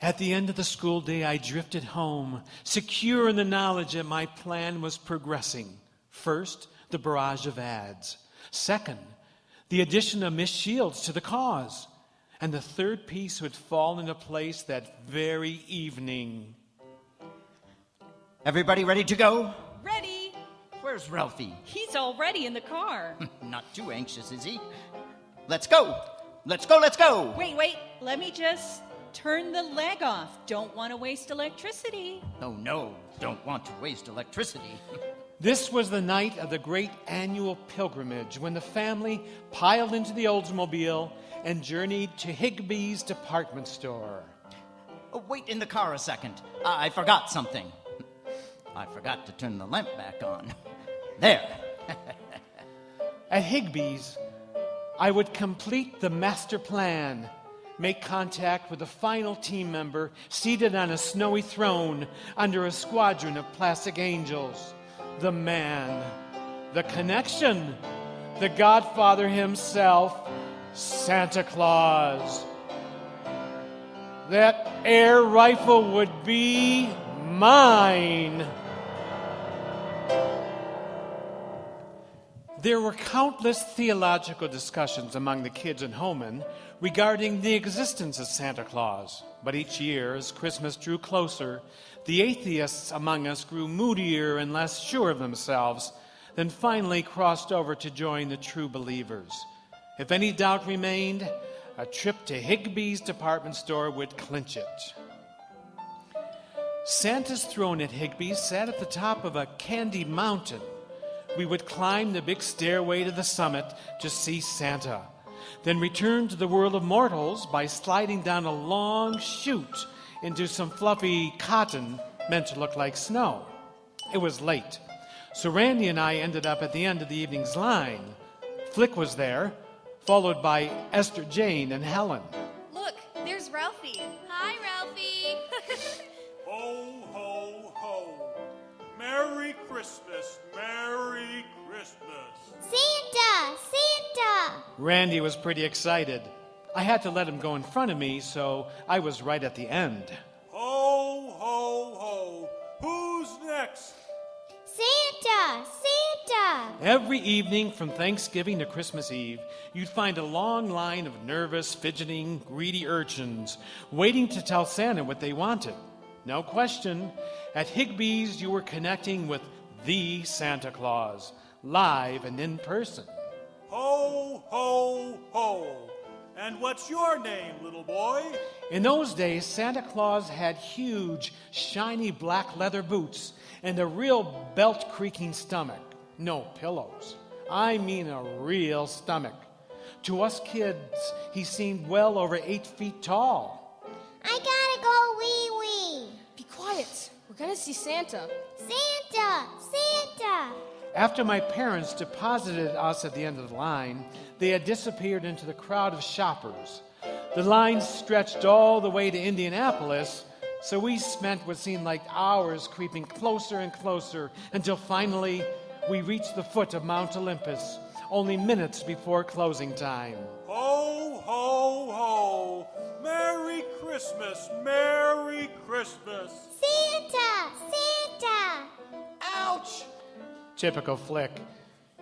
At the end of the school day, I drifted home, secure in the knowledge that my plan was progressing. First, the barrage of ads. Second, the addition of Miss Shields to the cause. And the third piece would fall into place that very evening. Everybody ready to go? Ready. Where's Ralphie? He's already in the car. Not too anxious, is he? Let's go. Let's go, let's go. Wait. Let me just turn the leg off. Don't want to waste electricity. Oh, no. Don't want to waste electricity. This was the night of the great annual pilgrimage when the family piled into the Oldsmobile and journeyed to Higbee's department store. Oh, wait in the car a second. I forgot something. I forgot to turn the lamp back on. There. At Higbee's, I would complete the master plan, make contact with the final team member seated on a snowy throne under a squadron of plastic angels. The man, the connection, the Godfather himself, Santa Claus. That air rifle would be mine. There were countless theological discussions among the kids in Holman regarding the existence of Santa Claus. But each year, as Christmas drew closer, the atheists among us grew moodier and less sure of themselves, then finally crossed over to join the true believers. If any doubt remained, a trip to Higbee's department store would clinch it. Santa's throne at Higbee's sat at the top of a candy mountain. We would climb the big stairway to the summit to see Santa. then returned to the world of mortals by sliding down a long chute into some fluffy cotton meant to look like snow. It was late, so Randy and I ended up at the end of the evening's line. Flick was there, followed by Esther Jane and Helen. Look, there's Ralphie. Hi, Ralphie. Ho, ho, ho. Merry Christmas, Merry Christmas. Santa! Santa! Randy was pretty excited. I had to let him go in front of me, so I was right at the end. Ho, ho, ho. Who's next? Santa! Santa! Every evening from Thanksgiving to Christmas Eve, you'd find a long line of nervous, fidgeting, greedy urchins waiting to tell Santa what they wanted. No question, at Higbee's you were connecting with the Santa Claus, live and in person. Ho, ho, ho. And what's your name, little boy? In those days, Santa Claus had huge, shiny black leather boots and a real belt-creaking stomach. No pillows. I mean a real stomach. To us kids, he seemed well over 8 feet tall. I gotta go wee-wee. Be quiet. We're gonna see Santa. Santa! Santa! After my parents deposited us at the end of the line, they had disappeared into the crowd of shoppers. The line stretched all the way to Indianapolis, so we spent what seemed like hours creeping closer and closer until finally we reached the foot of Mount Olympus, only minutes before closing time. Ho, ho, ho. Merry Christmas, Merry Christmas. Santa! Santa! Ouch! Typical Flick.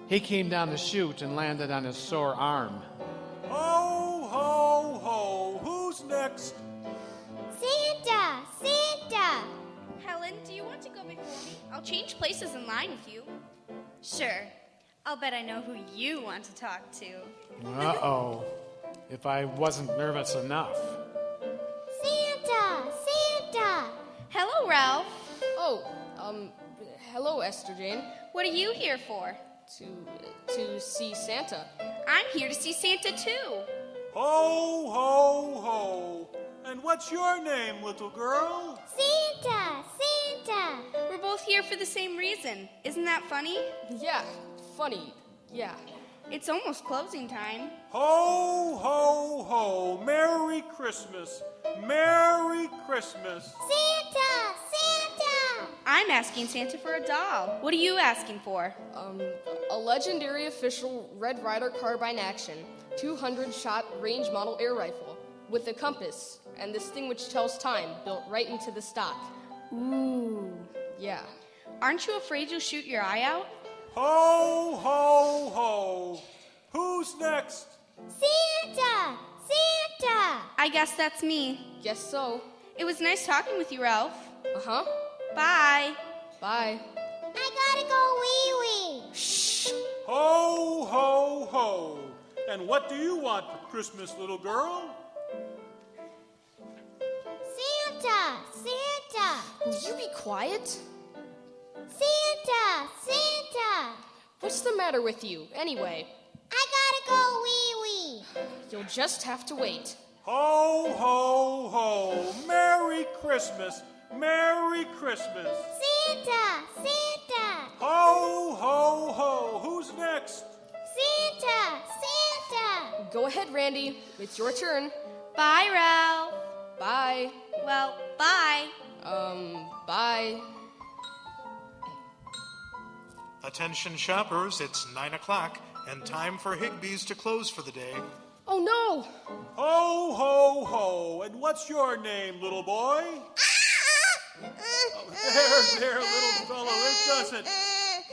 He came down the chute and landed on his sore arm. Ho, ho, ho. Who's next? Santa! Santa! Helen, do you want to go before me? I'll change places in line with you. Sure. I'll bet I know who you want to talk to. Uh-oh. If I wasn't nervous enough. Santa! Santa! Hello, Ralph. Oh, hello, Esther Jane. What are you here for? To see Santa. I'm here to see Santa, too. Ho, ho, ho. And what's your name, little girl? Santa! Santa! We're both here for the same reason. Isn't that funny? Yeah, funny. Yeah. It's almost closing time. Ho, ho, ho. Merry Christmas. Merry Christmas. Santa! Santa! I'm asking Santa for a doll. What are you asking for? A legendary official Red Ryder carbine action, 200-shot range model air rifle with a compass and this thing which tells time built right into the stock. Ooh. Yeah. Aren't you afraid you'll shoot your eye out? Ho, ho, ho. Who's next? Santa! Santa! I guess that's me. Guess so. It was nice talking with you, Ralph. Uh-huh. Bye. Bye. I gotta go wee-wee. Shh. Ho, ho, ho. And what do you want for Christmas, little girl? Santa! Santa! Will you be quiet? Santa! Santa! What's the matter with you, anyway? I gotta go wee-wee. You'll just have to wait. Ho, ho, ho. Merry Christmas. Merry Christmas. Santa! Santa! Ho, ho, ho. Who's next? Santa! Santa! Go ahead, Randy. It's your turn. Bye, Ralph. Bye. Well, bye. Bye. Attention shoppers, it's 9 o'clock and time for Higbee's to close for the day. Oh, no! Ho, ho, ho. And what's your name, little boy? There, little fellow. It doesn't.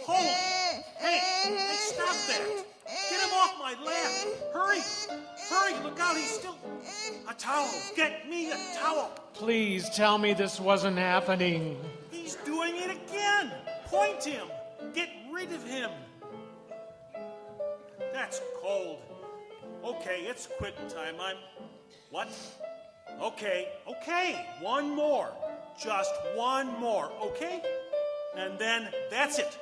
Hold it. Hey, stop that. Get him off my lap. Hurry, look out, he's still... A towel. Get me a towel. Please tell me this wasn't happening. He's doing it again. Point him. Get rid of him. That's cold. Okay, it's quit time. What? Okay. One more. Just one more, okay? And then that's it.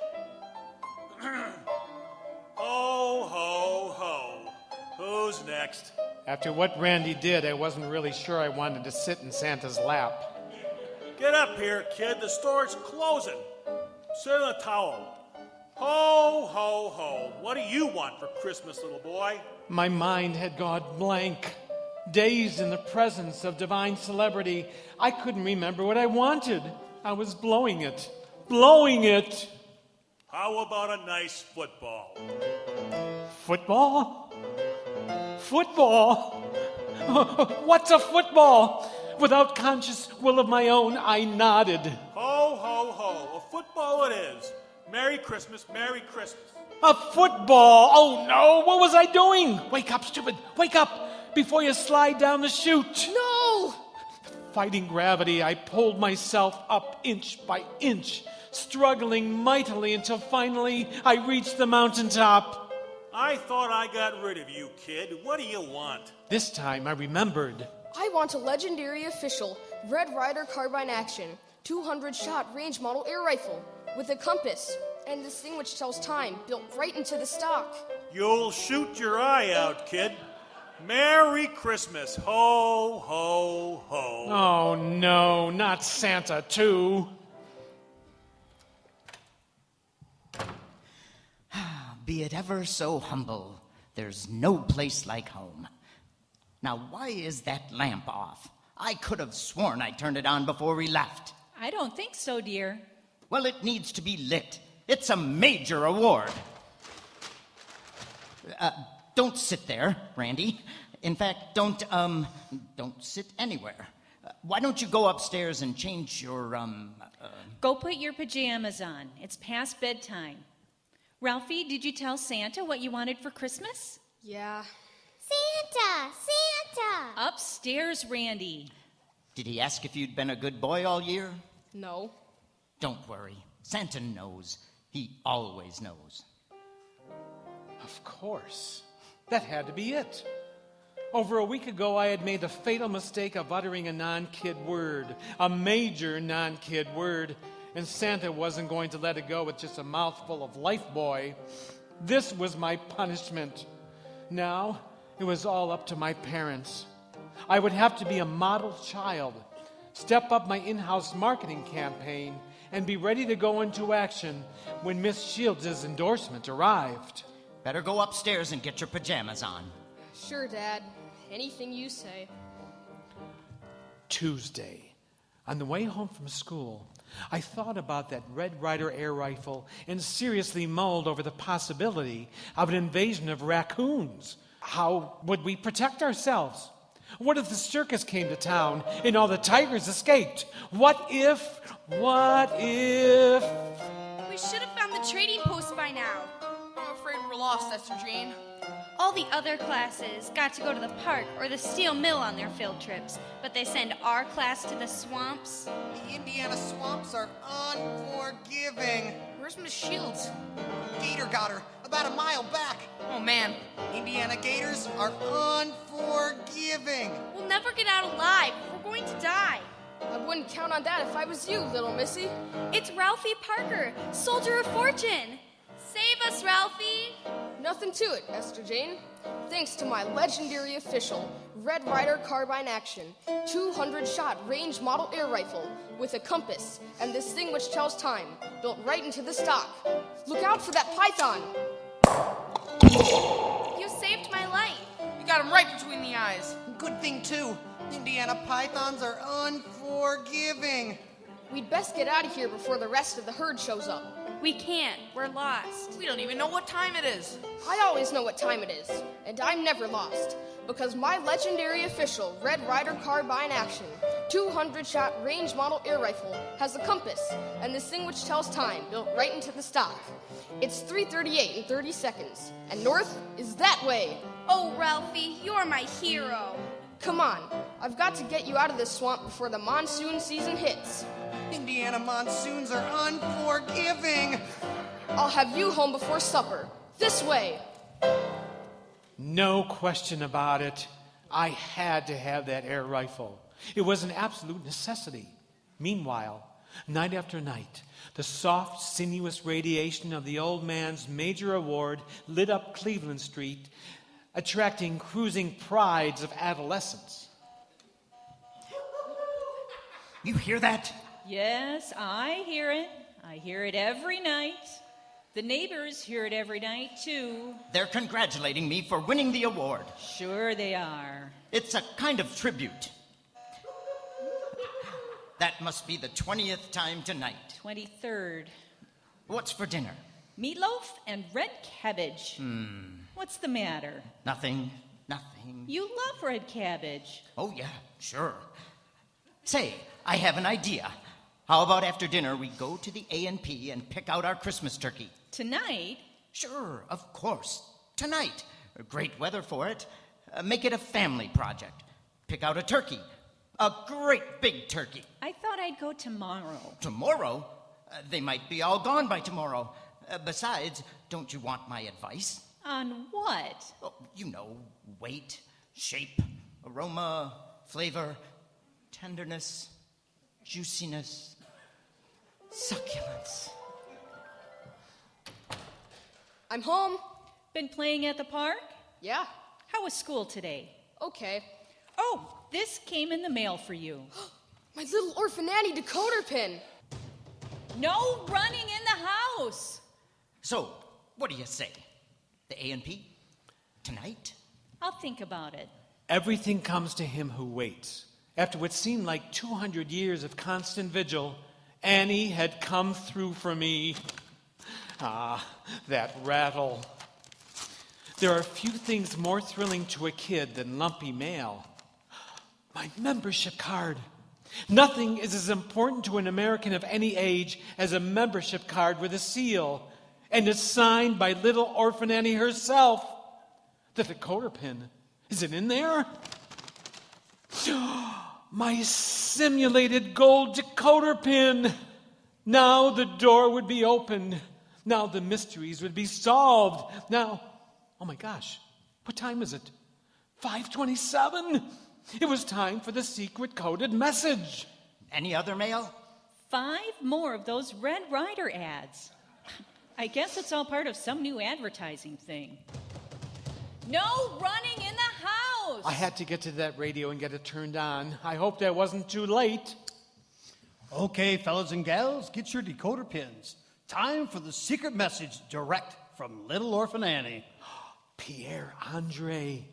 Ho, ho, ho. Who's next? After what Randy did, I wasn't really sure I wanted to sit in Santa's lap. Get up here, kid. The store's closing. Sit on a towel. Ho, ho, ho. What do you want for Christmas, little boy? My mind had gone blank. Dazed in the presence of divine celebrity, I couldn't remember what I wanted. I was blowing it. Blowing it! How about a nice football? Football? Football? What's a football? Without conscious will of my own, I nodded. Ho, ho, ho. A football it is. Merry Christmas, Merry Christmas. A football! Oh no, what was I doing? Wake up, stupid, wake up before you slide down the chute. No! Fighting gravity, I pulled myself up inch by inch, struggling mightily until finally I reached the mountaintop. I thought I got rid of you, kid. What do you want? This time I remembered. I want a legendary official Red Ryder carbine action, 200-shot range model air rifle with a compass and this thing which tells time built right into the stock. You'll shoot your eye out, kid. Merry Christmas. Ho, ho, ho. Oh no, not Santa too. Be it ever so humble, there's no place like home. Now, why is that lamp off? I could have sworn I turned it on before we left. I don't think so, dear. Well, it needs to be lit. It's a major award. Don't sit there, Randy. In fact, don't sit anywhere. Why don't you go upstairs and change your, Go put your pajamas on. It's past bedtime. Ralphie, did you tell Santa what you wanted for Christmas? Yeah. Santa! Santa! Upstairs, Randy. Did he ask if you'd been a good boy all year? No. Don't worry. Santa knows. He always knows. Of course. That had to be it. Over a week ago, I had made the fatal mistake of uttering a non-kid word, a major non-kid word, and Santa wasn't going to let it go with just a mouthful of life boy. This was my punishment. Now, it was all up to my parents. I would have to be a model child, step up my in-house marketing campaign, and be ready to go into action when Miss Shields' endorsement arrived. Better go upstairs and get your pajamas on. Sure, Dad. Anything you say. Tuesday. On the way home from school, I thought about that Red Ryder air rifle and seriously mulled over the possibility of an invasion of raccoons. How would we protect ourselves? What if the circus came to town and all the tigers escaped? What if? We should have found the trading post by now. I'm afraid we're lost, Esther Jane. All the other classes got to go to the park or the steel mill on their field trips, but they send our class to the swamps. The Indiana swamps are unforgiving. Where's Miss Shields? Gator got her about a mile back. Oh, man. Indiana Gators are unforgiving. We'll never get out alive. We're going to die. I wouldn't count on that if I was you, little missy. It's Ralphie Parker, soldier of fortune. Save us, Ralphie. Nothing to it, Esther Jane. Thanks to my legendary official, Red Ryder carbine action, 200-shot range model air rifle with a compass and this thing which tells time, built right into the stock. Look out for that python. You saved my life. You got him right between the eyes. Good thing, too. Indiana pythons are unforgiving. We'd best get out of here before the rest of the herd shows up. We can't. We're lost. We don't even know what time it is. I always know what time it is, and I'm never lost, because my legendary official Red Ryder carbine action, 200-shot range model air rifle has a compass and this thing which tells time built right into the stock. It's 3:38 in 30 seconds, and north is that way. Oh, Ralphie, you're my hero. Come on, I've got to get you out of this swamp before the monsoon season hits. Indiana monsoons are unforgiving. I'll have you home before supper. This way. No question about it. I had to have that air rifle. It was an absolute necessity. Meanwhile, night after night, the soft, sinuous radiation of the old man's major award lit up Cleveland Street attracting cruising prides of adolescence. You hear that? Yes, I hear it. I hear it every night. The neighbors hear it every night, too. They're congratulating me for winning the award. Sure they are. It's a kind of tribute. That must be the 20th time tonight. 23rd. What's for dinner? Meatloaf and red cabbage. What's the matter? Nothing. You love red cabbage. Oh, yeah, sure. Say, I have an idea. How about after dinner we go to the A&P and pick out our Christmas turkey? Tonight? Sure, of course. Tonight. Great weather for it. Make it a family project. Pick out a turkey. A great big turkey. I thought I'd go tomorrow. Tomorrow? They might be all gone by tomorrow. Besides, don't you want my advice? On what? Oh, you know, weight, shape, aroma, flavor, tenderness, juiciness, succulence. I'm home. Been playing at the park? Yeah. How was school today? Okay. Oh, this came in the mail for you. My little orphan Annie decoder pin. No running in the house. So, what do you say? The A&P? Tonight? I'll think about it. Everything comes to him who waits. After what seemed like 200 years of constant vigil, Annie had come through for me. Ah, that rattle. There are few things more thrilling to a kid than lumpy mail. My membership card. Nothing is as important to an American of any age as a membership card with a seal. And it's signed by little orphan Annie herself. The decoder pin. Is it in there? My simulated gold decoder pin. Now the door would be opened. Now the mysteries would be solved. Now, oh my gosh, what time is it? 5:27? It was time for the secret coded message. Any other mail? 5 more of those Red Ryder ads. I guess it's all part of some new advertising thing. No running in the house! I had to get to that radio and get it turned on. I hope that wasn't too late. Okay, fellas and gals, get your decoder pins. Time for the secret message direct from Little Orphan Annie. Pierre Andre,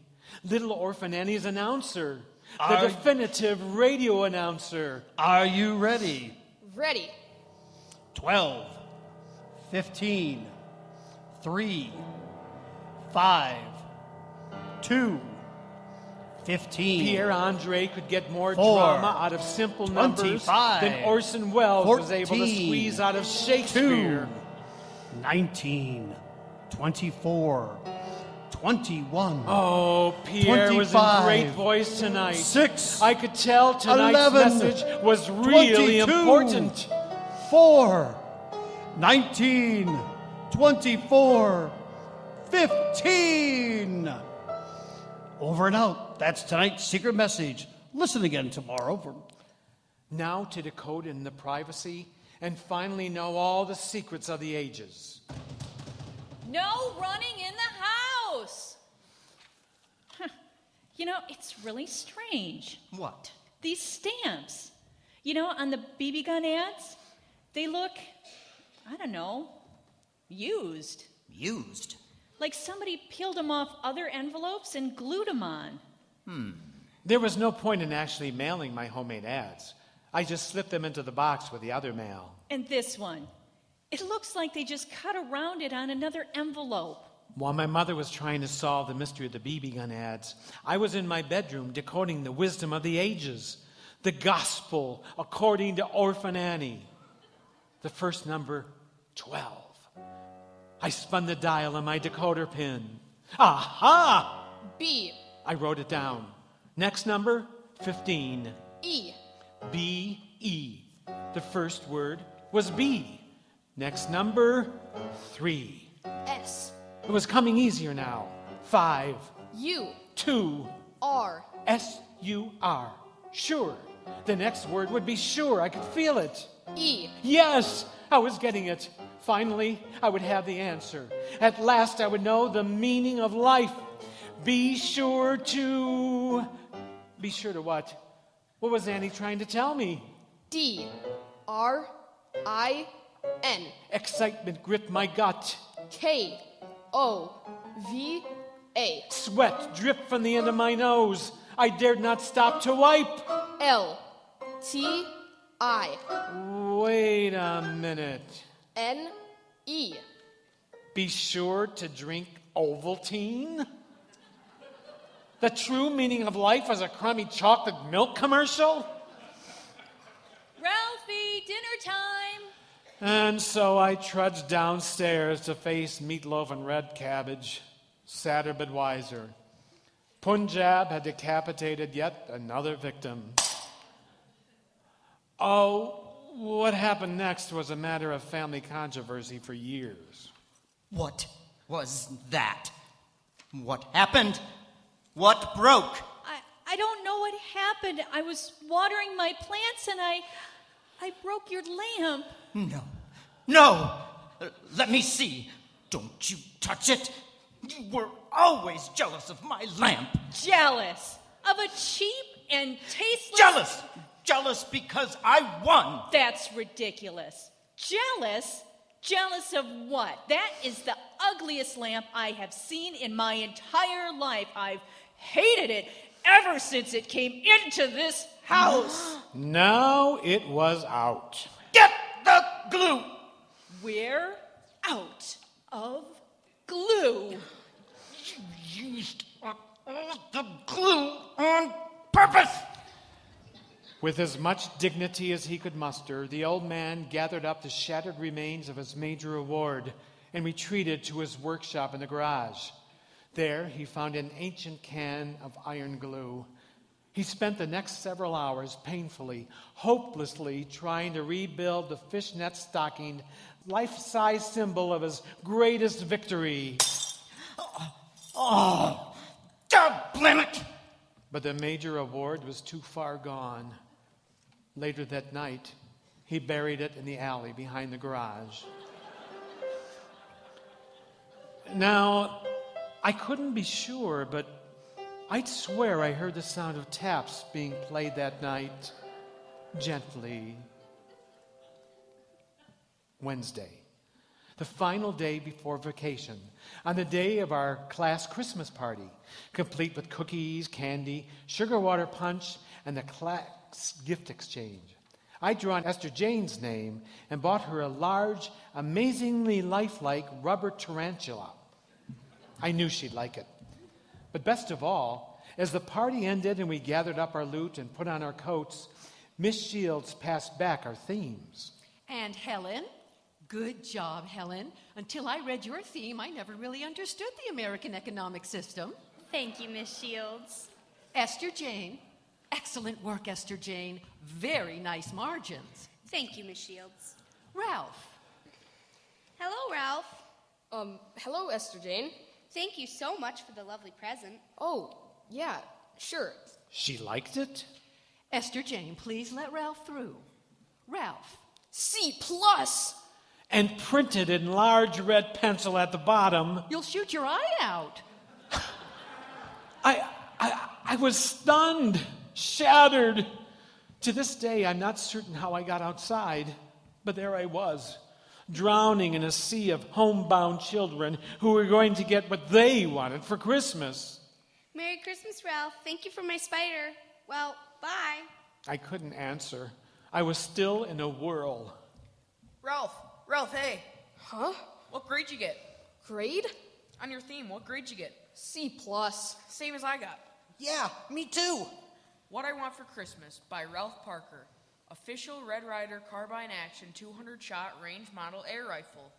Little Orphan Annie's announcer. The definitive radio announcer. Are you ready? Ready. 12, 15, 3, 5, 2, 15. Pierre Andre could get more 4, drama out of simple numbers 25, than Orson Welles 14, was able to squeeze out of Shakespeare. 2, 19, 24, 21. Oh, Pierre 25, was in great voice tonight. 6, I could tell tonight's 11, message was really 22, important. 4, 19, 24, 15. Over and out. That's tonight's secret message. Listen again tomorrow for... Now to decode in the privacy and finally know all the secrets of the ages. No running in the house! You know, it's really strange. What? These stamps. You know, on the BB gun ads, they look, I don't know, used. Used? Like somebody peeled them off other envelopes and glued them on. There was no point in actually mailing my homemade ads. I just slipped them into the box with the other mail. And this one. It looks like they just cut around it on another envelope. While my mother was trying to solve the mystery of the BB gun ads, I was in my bedroom decoding the wisdom of the ages, the gospel according to Orphan Annie. The first number, 12. I spun the dial on my decoder pin. Aha! B. I wrote it down. Next number, 15. E. B-E. The first word was B. Next number, 3. S. It was coming easier now. 5. U. 2. R. S-U-R. Sure. The next word would be sure. I could feel it. E. Yes, I was getting it. Finally, I would have the answer. At last, I would know the meaning of life. Be sure to what? What was Annie trying to tell me? D-R-I-N. Excitement gripped my gut. K-O-V-A. Sweat dripped from the end of my nose. I dared not stop to wipe. L-T-I. Wait a minute. N-E. Be sure to drink Ovaltine? The true meaning of life was a crummy chocolate milk commercial? Ralphie, dinner time. And so I trudged downstairs to face meatloaf and red cabbage. Sadder but wiser. Punjab had decapitated yet another victim. Oh, what happened next was a matter of family controversy for years. What was that? What happened? What broke? I don't know what happened. I was watering my plants and I broke your lamp. No! Let me see. Don't you touch it. You were always jealous of my lamp. Jealous of a cheap and tasteless... Jealous because I won. That's ridiculous. Jealous? Jealous of what? That is the ugliest lamp I have seen in my entire life. I've hated it ever since it came into this house. Now it was out. Get the glue. We're out of glue. You used up all the glue on purpose. With as much dignity as he could muster, the old man gathered up the shattered remains of his major award and retreated to his workshop in the garage. There, he found an ancient can of iron glue. He spent the next several hours painfully, hopelessly trying to rebuild the fishnet stockinged, life-size symbol of his greatest victory. Oh, God blame it! But the major award was too far gone. Later that night, he buried it in the alley behind the garage. Now, I couldn't be sure, but I'd swear I heard the sound of taps being played that night, gently. Wednesday, the final day before vacation, on the day of our class Christmas party, complete with cookies, candy, sugar water punch, and the class gift exchange. I'd drawn Esther Jane's name and bought her a large, amazingly lifelike rubber tarantula. I knew she'd like it. But best of all, as the party ended and we gathered up our loot and put on our coats, Miss Shields passed back our themes. And Helen? Good job, Helen. Until I read your theme, I never really understood the American economic system. Thank you, Miss Shields. Esther Jane. Excellent work, Esther Jane. Very nice margins. Thank you, Miss Shields. Ralph. Hello, Ralph. Hello, Esther Jane. Thank you so much for the lovely present. Oh, yeah, sure. She liked it? Esther Jane, please let Ralph through. Ralph. C+. And printed in large red pencil at the bottom. You'll shoot your eye out. I was stunned, shattered. To this day, I'm not certain how I got outside, but there I was, drowning in a sea of homebound children who were going to get what they wanted for Christmas. Merry Christmas, Ralph. Thank you for my spider. Well, bye. I couldn't answer. I was still in a whirl. Ralph, hey. Huh? What grade you get? Grade? On your theme, what grade you get? C+. Same as I got. Yeah, me too. What I Want for Christmas by Ralph Parker. Official Red Ryder carbine action 200-shot range model air rifle.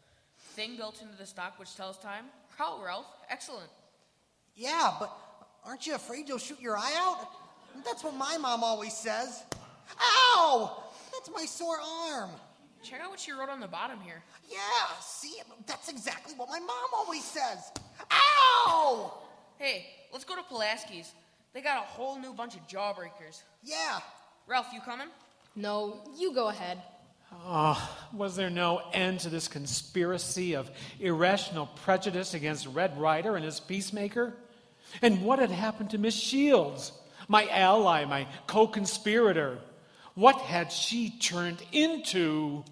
Thing built into the stock which tells time. Wow, Ralph, excellent. Yeah, but aren't you afraid you'll shoot your eye out? That's what my mom always says. Ow! That's my sore arm. Check out what she wrote on the bottom here. Yeah, see? That's exactly what my mom always says. Ow! Hey, let's go to Pulaski's. They got a whole new bunch of jawbreakers. Yeah. Ralph, you coming? No, you go ahead. Was there no end to this conspiracy of irrational prejudice against Red Ryder and his peacemaker? And what had happened to Miss Shields, my ally, my co-conspirator? What had she turned into?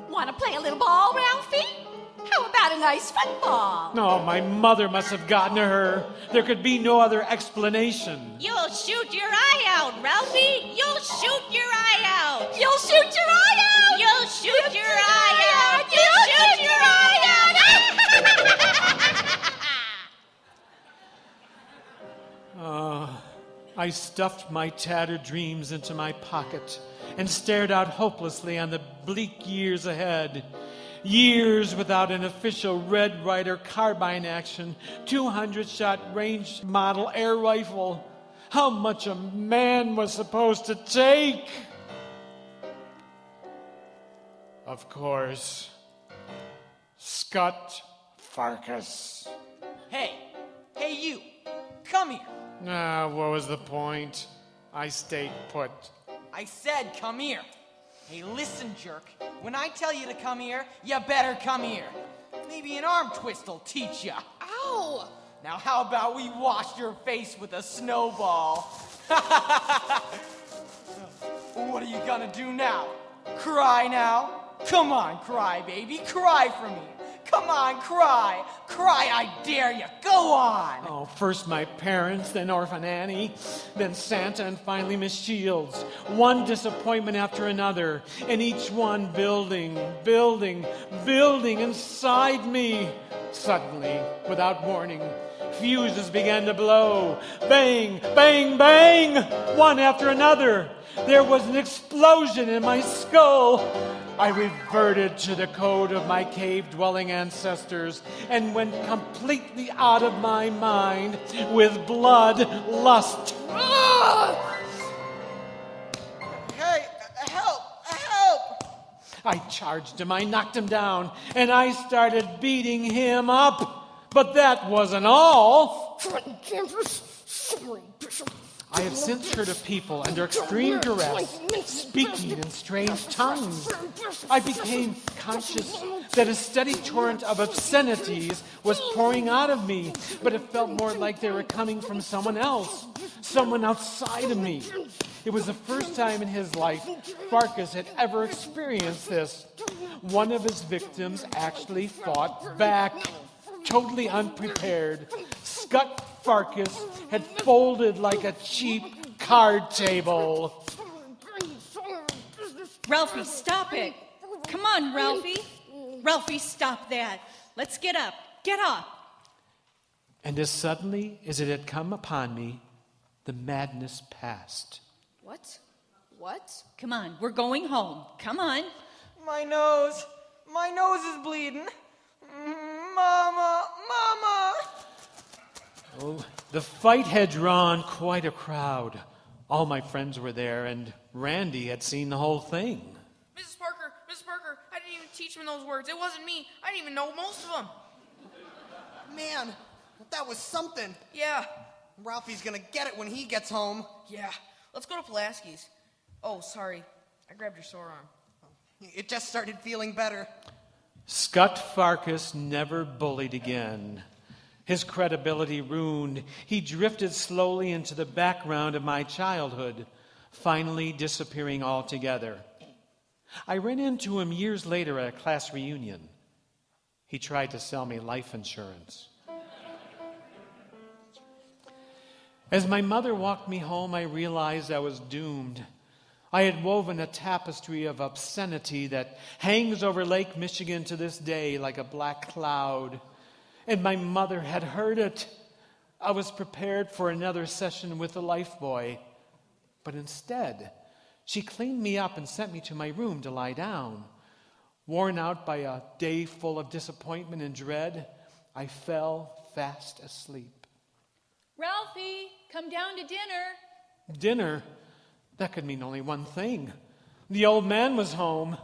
Want to play a little ball, Ralphie? How about a nice football? No, my mother must have gotten to her. There could be no other explanation. You'll shoot your eye out, Ralphie. You'll shoot your eye out. You'll shoot your eye out. You'll shoot your eye out. You'll shoot your eye out. I stuffed my tattered dreams into my pocket and stared out hopelessly on the bleak years ahead. Years without an official Red Ryder carbine action, 200-shot range model air rifle. How much a man was supposed to take? Of course, Scott Farkas. Hey you, come here. What was the point? I stayed put. I said come here. Hey, listen, jerk. When I tell you to come here, you better come here. Maybe an arm twist will teach ya. Ow! Now how about we wash your face with a snowball? What are you gonna do now? Cry now? Come on, cry, baby. Cry for me. Come on, cry. Cry, I dare you. Go on. First my parents, then Orphan Annie, then Santa, and finally Miss Shields. One disappointment after another, and each one building inside me. Suddenly, without warning, fuses began to blow. Bang, bang, bang! One after another. There was an explosion in my skull. I reverted to the code of my cave-dwelling ancestors and went completely out of my mind with blood lust. Hey, help! I charged him, I knocked him down, and I started beating him up. But that wasn't all. I have since heard of people under extreme duress speaking in strange tongues. I became conscious that a steady torrent of obscenities was pouring out of me, but it felt more like they were coming from someone else, someone outside of me. It was the first time in his life Farkas had ever experienced this. One of his victims actually fought back, totally unprepared. Scott Farkas had folded like a cheap card table. Ralphie, stop it. Come on, Ralphie. Ralphie, stop that. Let's get up. Get up. And as suddenly as it had come upon me, the madness passed. What? Come on, we're going home. Come on. My nose is bleeding. Mama! Oh, the fight had drawn quite a crowd. All my friends were there, and Randy had seen the whole thing. Mrs. Parker, I didn't even teach him those words. It wasn't me. I didn't even know most of them. Man, that was something. Yeah. Ralphie's gonna get it when he gets home. Yeah. Let's go to Pulaski's. Oh, sorry. I grabbed your sore arm. It just started feeling better. Scott Farkas never bullied again. His credibility ruined. He drifted slowly into the background of my childhood, finally disappearing altogether. I ran into him years later at a class reunion. He tried to sell me life insurance. As my mother walked me home, I realized I was doomed. I had woven a tapestry of obscenity that hangs over Lake Michigan to this day like a black cloud. And my mother had heard it. I was prepared for another session with the lifebuoy. But instead, she cleaned me up and sent me to my room to lie down. Worn out by a day full of disappointment and dread, I fell fast asleep. Ralphie, come down to dinner. Dinner? That could mean only one thing. The old man was home.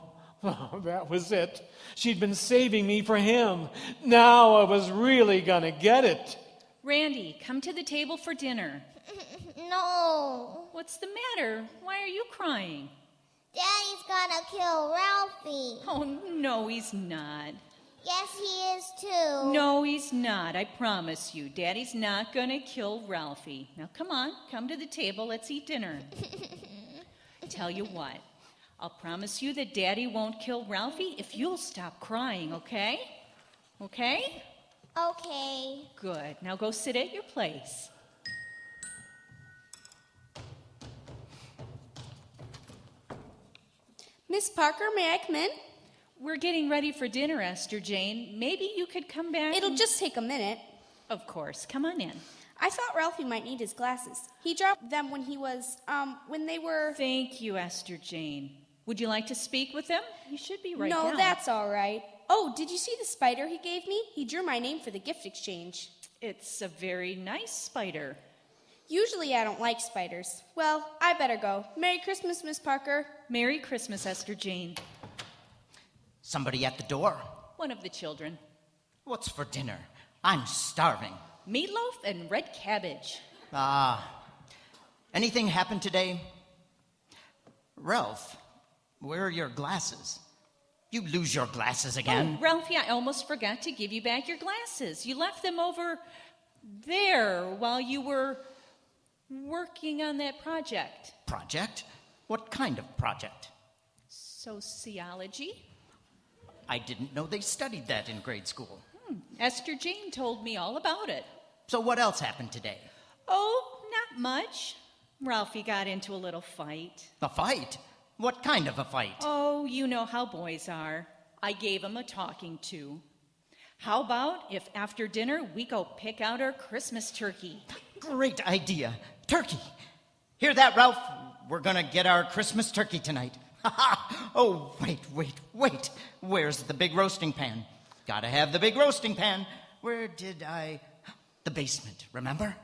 Oh, that was it. She'd been saving me for him. Now I was really gonna get it. Randy, come to the table for dinner. No. What's the matter? Why are you crying? Daddy's gonna kill Ralphie. Oh, no, he's not. Yes, he is too. No, he's not. I promise you. Daddy's not going to kill Ralphie. Now, come on. Come to the table. Let's eat dinner. Tell you what. I'll promise you that Daddy won't kill Ralphie if you'll stop crying, okay? Okay? Okay. Good. Now go sit at your place. Miss Parker, may I come in? We're getting ready for dinner, Esther Jane. Maybe you could come back. It'll just take a minute. Of course. Come on in. I thought Ralphie might need his glasses. He dropped them when he was, when they were... Thank you, Esther Jane. Would you like to speak with them? You should be right now. No, that's all right. Oh, did you see the spider he gave me? He drew my name for the gift exchange. It's a very nice spider. Usually I don't like spiders. Well, I better go. Merry Christmas, Miss Parker. Merry Christmas, Esther Jane. Somebody at the door. One of the children. What's for dinner? I'm starving. Meatloaf and red cabbage. Anything happened today? Ralph, where are your glasses? You lose your glasses again. Oh, Ralphie, I almost forgot to give you back your glasses. You left them over there while you were working on that project. Project? What kind of project? Sociology. I didn't know they studied that in grade school. Esther Jane told me all about it. So what else happened today? Oh, not much. Ralphie got into a little fight. A fight? What kind of a fight? Oh, you know how boys are. I gave him a talking to. How about if after dinner we go pick out our Christmas turkey? Great idea. Turkey. Hear that, Ralph? We're gonna get our Christmas turkey tonight. Oh, wait. Where's the big roasting pan? Gotta have the big roasting pan. Where did I... The basement, remember?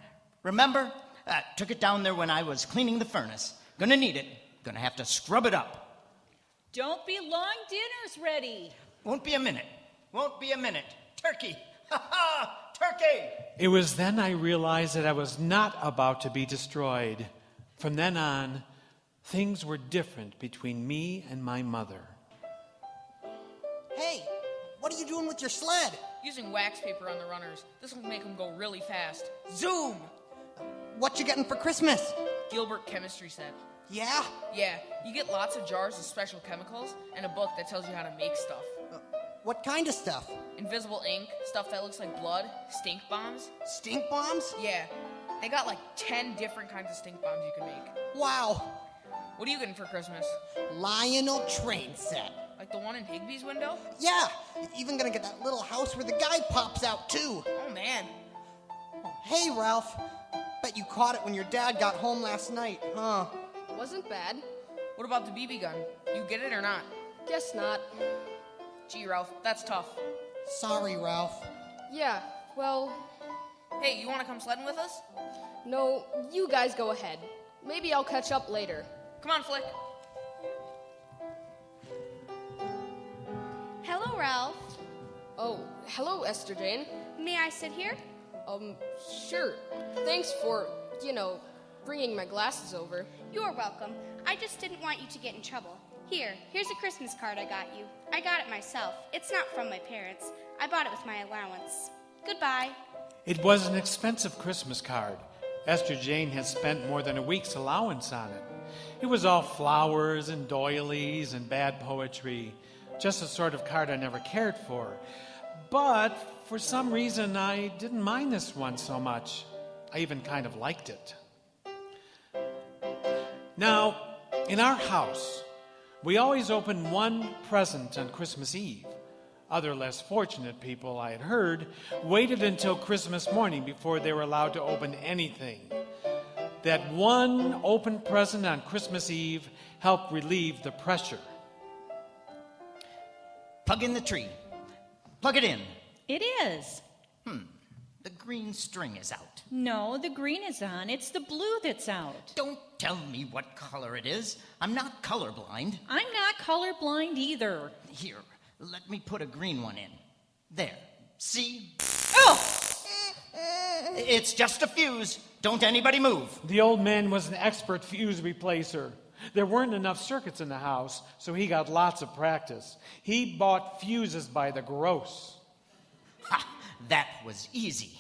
Took it down there when I was cleaning the furnace. Gonna need it. Gonna have to scrub it up. Don't be long, dinner's ready. Won't be a minute. Turkey. Turkey! It was then I realized that I was not about to be destroyed. From then on, things were different between me and my mother. Hey, what are you doing with your sled? Using wax paper on the runners. This will make them go really fast. Zoom! What you getting for Christmas? Gilbert chemistry set. Yeah? Yeah, you get lots of jars of special chemicals and a book that tells you how to make stuff. What kind of stuff? Invisible ink, stuff that looks like blood, stink bombs. Stink bombs? Yeah, they got like 10 different kinds of stink bombs you can make. Wow. What are you getting for Christmas? Lionel train set. Like the one in Higby's window? Yeah, even gonna get that little house where the guy pops out too. Oh man. Hey, Ralph. Bet you caught it when your dad got home last night, huh? Wasn't bad. What about the BB gun? You get it or not? Guess not. Gee, Ralph, that's tough. Sorry, Ralph. Yeah, well... Hey, you want to come sledding with us? No, you guys go ahead. Maybe I'll catch up later. Come on, Flick. Hello, Ralph. Oh, hello, Esther Jane. May I sit here? Sure. Thanks for, bringing my glasses over. You're welcome. I just didn't want you to get in trouble. Here's a Christmas card I got you. I got it myself. It's not from my parents. I bought it with my allowance. Goodbye. It was an expensive Christmas card. Esther Jane had spent more than a week's allowance on it. It was all flowers and doilies and bad poetry. Just the sort of card I never cared for. But for some reason, I didn't mind this one so much. I even kind of liked it. Now, in our house, we always open one present on Christmas Eve. Other less fortunate people, I had heard, waited until Christmas morning before they were allowed to open anything. That one open present on Christmas Eve helped relieve the pressure. Plug in the tree. Plug it in. It is. The green string is out. No, the green is on. It's the blue that's out. Don't tell me what color it is. I'm not colorblind. I'm not colorblind either. Here, let me put a green one in. There. See? Oh! It's just a fuse. Don't anybody move. The old man was an expert fuse replacer. There weren't enough circuits in the house, so he got lots of practice. He bought fuses by the gross. Ha! That was easy.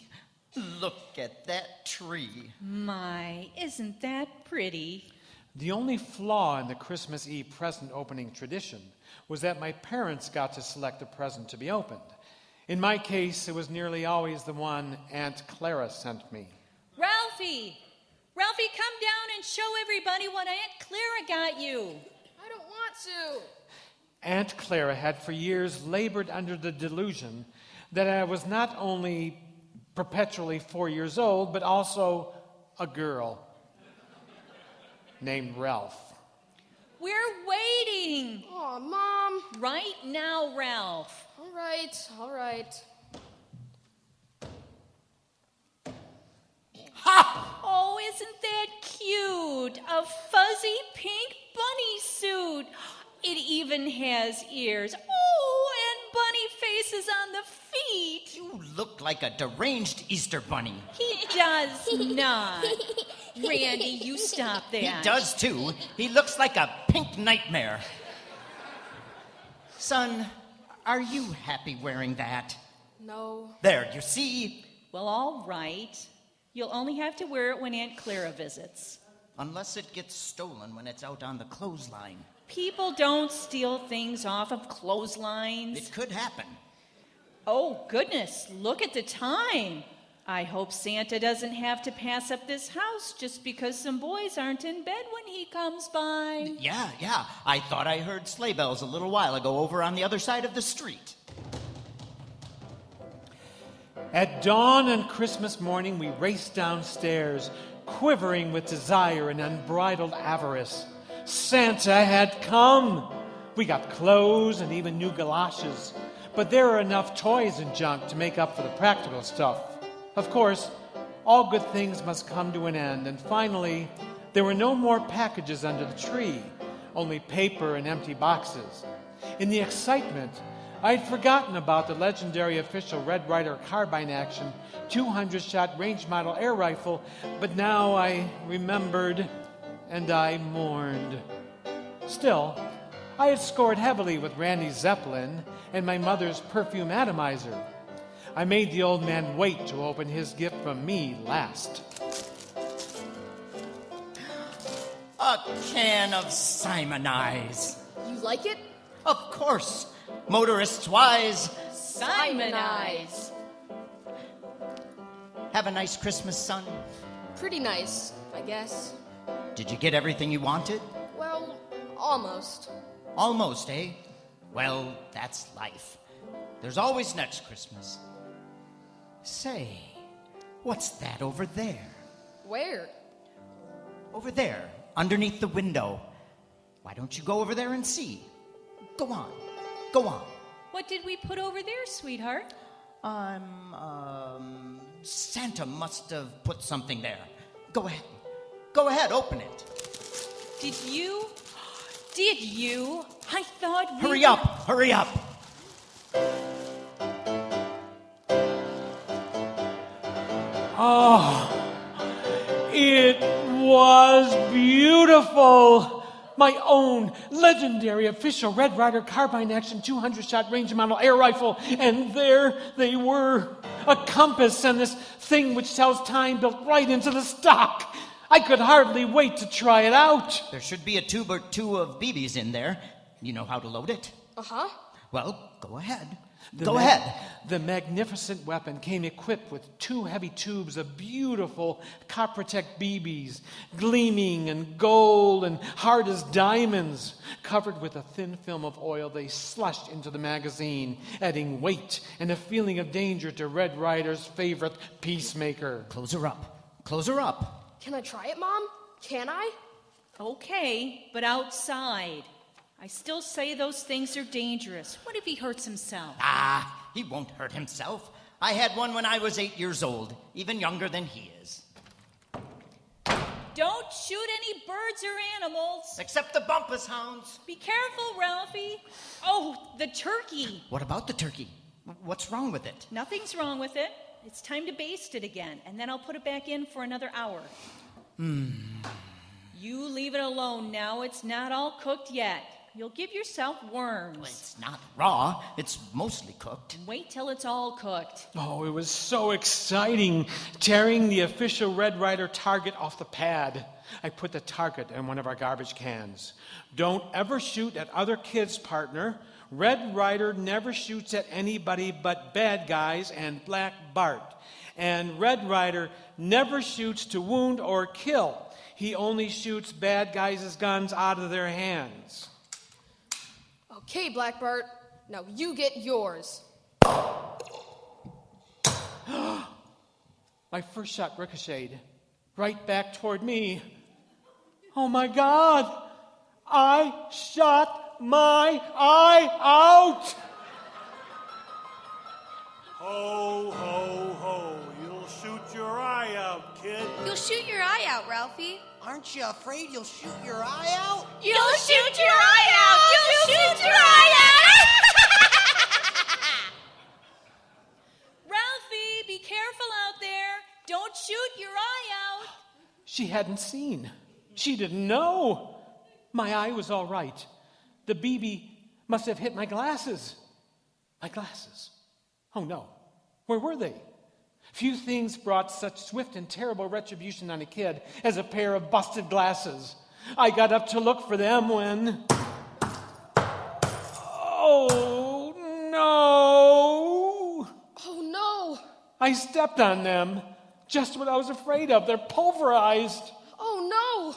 Look at that tree. My, isn't that pretty? The only flaw in the Christmas Eve present opening tradition was that my parents got to select a present to be opened. In my case, it was nearly always the one Aunt Clara sent me. Ralphie! Ralphie, come down and show everybody what Aunt Clara got you. I don't want to. Aunt Clara had for years labored under the delusion that I was not only perpetually 4 years old, but also a girl named Ralph. We're waiting. Aw, Mom. Right now, Ralph. All right. Ha! Oh, isn't that cute? A fuzzy pink bunny suit. It even has ears. Oh, and bunny faces on the feet. You look like a deranged Easter bunny. He does not. Randy, you stop that. He does too. He looks like a pink nightmare. Son, are you happy wearing that? No. There, you see? Well, all right. You'll only have to wear it when Aunt Clara visits. Unless it gets stolen when it's out on the clothesline. People don't steal things off of clotheslines. It could happen. Oh, goodness, look at the time. I hope Santa doesn't have to pass up this house just because some boys aren't in bed when he comes by. Yeah. I thought I heard sleigh bells a little while ago over on the other side of the street. At dawn on Christmas morning, we raced downstairs, quivering with desire and unbridled avarice. Santa had come. We got clothes and even new galoshes, but there are enough toys and junk to make up for the practical stuff. Of course, all good things must come to an end, and finally, there were no more packages under the tree, only paper and empty boxes. In the excitement, I had forgotten about the legendary official Red Ryder carbine action 200-shot range model air rifle, but now I remembered and I mourned. Still, I had scored heavily with Randy's Zeppelin and my mother's perfume atomizer. I made the old man wait to open his gift from me last. A can of Simon Eyes. You like it? Of course. Motorists wise. Simon Eyes. Have a nice Christmas, son. Pretty nice, I guess. Did you get everything you wanted? Well, almost. Almost, eh? Well, that's life. There's always next Christmas. Say, what's that over there? Where? Over there, underneath the window. Why don't you go over there and see? Go on. What did we put over there, sweetheart? Santa must have put something there. Go ahead, open it. Did you? I thought we... Hurry up. Oh, it was beautiful. My own legendary official Red Ryder carbine action 200-shot range model air rifle. And there they were. A compass and this thing which tells time built right into the stock. I could hardly wait to try it out. There should be a tube or two of BBs in there. You know how to load it? Uh-huh. Well, go ahead. The magnificent weapon came equipped with 2 heavy tubes of beautiful Coppertech BBs, gleaming and gold and hard as diamonds. Covered with a thin film of oil, they slushed into the magazine, adding weight and a feeling of danger to Red Ryder's favorite peacemaker. Close her up. Can I try it, Mom? Can I? Okay, but outside. I still say those things are dangerous. What if he hurts himself? He won't hurt himself. I had one when I was 8 years old, even younger than he is. Don't shoot any birds or animals. Except the bumpus hounds. Be careful, Ralphie. Oh, the turkey. What about the turkey? What's wrong with it? Nothing's wrong with it. It's time to baste it again, and then I'll put it back in for another hour. You leave it alone now. It's not all cooked yet. You'll give yourself worms. Well, it's not raw. It's mostly cooked. Wait till it's all cooked. Oh, it was so exciting, tearing the official Red Ryder target off the pad. I put the target in one of our garbage cans. Don't ever shoot at other kids, partner. Red Ryder never shoots at anybody but bad guys and Black Bart. And Red Ryder never shoots to wound or kill. He only shoots bad guys' guns out of their hands. Okay, Black Bart, now you get yours. My first shot ricocheted right back toward me. Oh my God! I shot my eye out! Ho, ho, ho. You'll shoot your eye out, kid. You'll shoot your eye out, Ralphie. Aren't you afraid you'll shoot your eye out? You'll shoot your eye out! You'll shoot your eye out! Ralphie, be careful out there. Don't shoot your eye out. She hadn't seen. She didn't know. My eye was all right. The BB must have hit my glasses. My glasses. Oh no. Where were they? Few things brought such swift and terrible retribution on a kid as a pair of busted glasses. I got up to look for them when... Oh, no! Oh, no! I stepped on them. Just what I was afraid of. They're pulverized. Oh, no!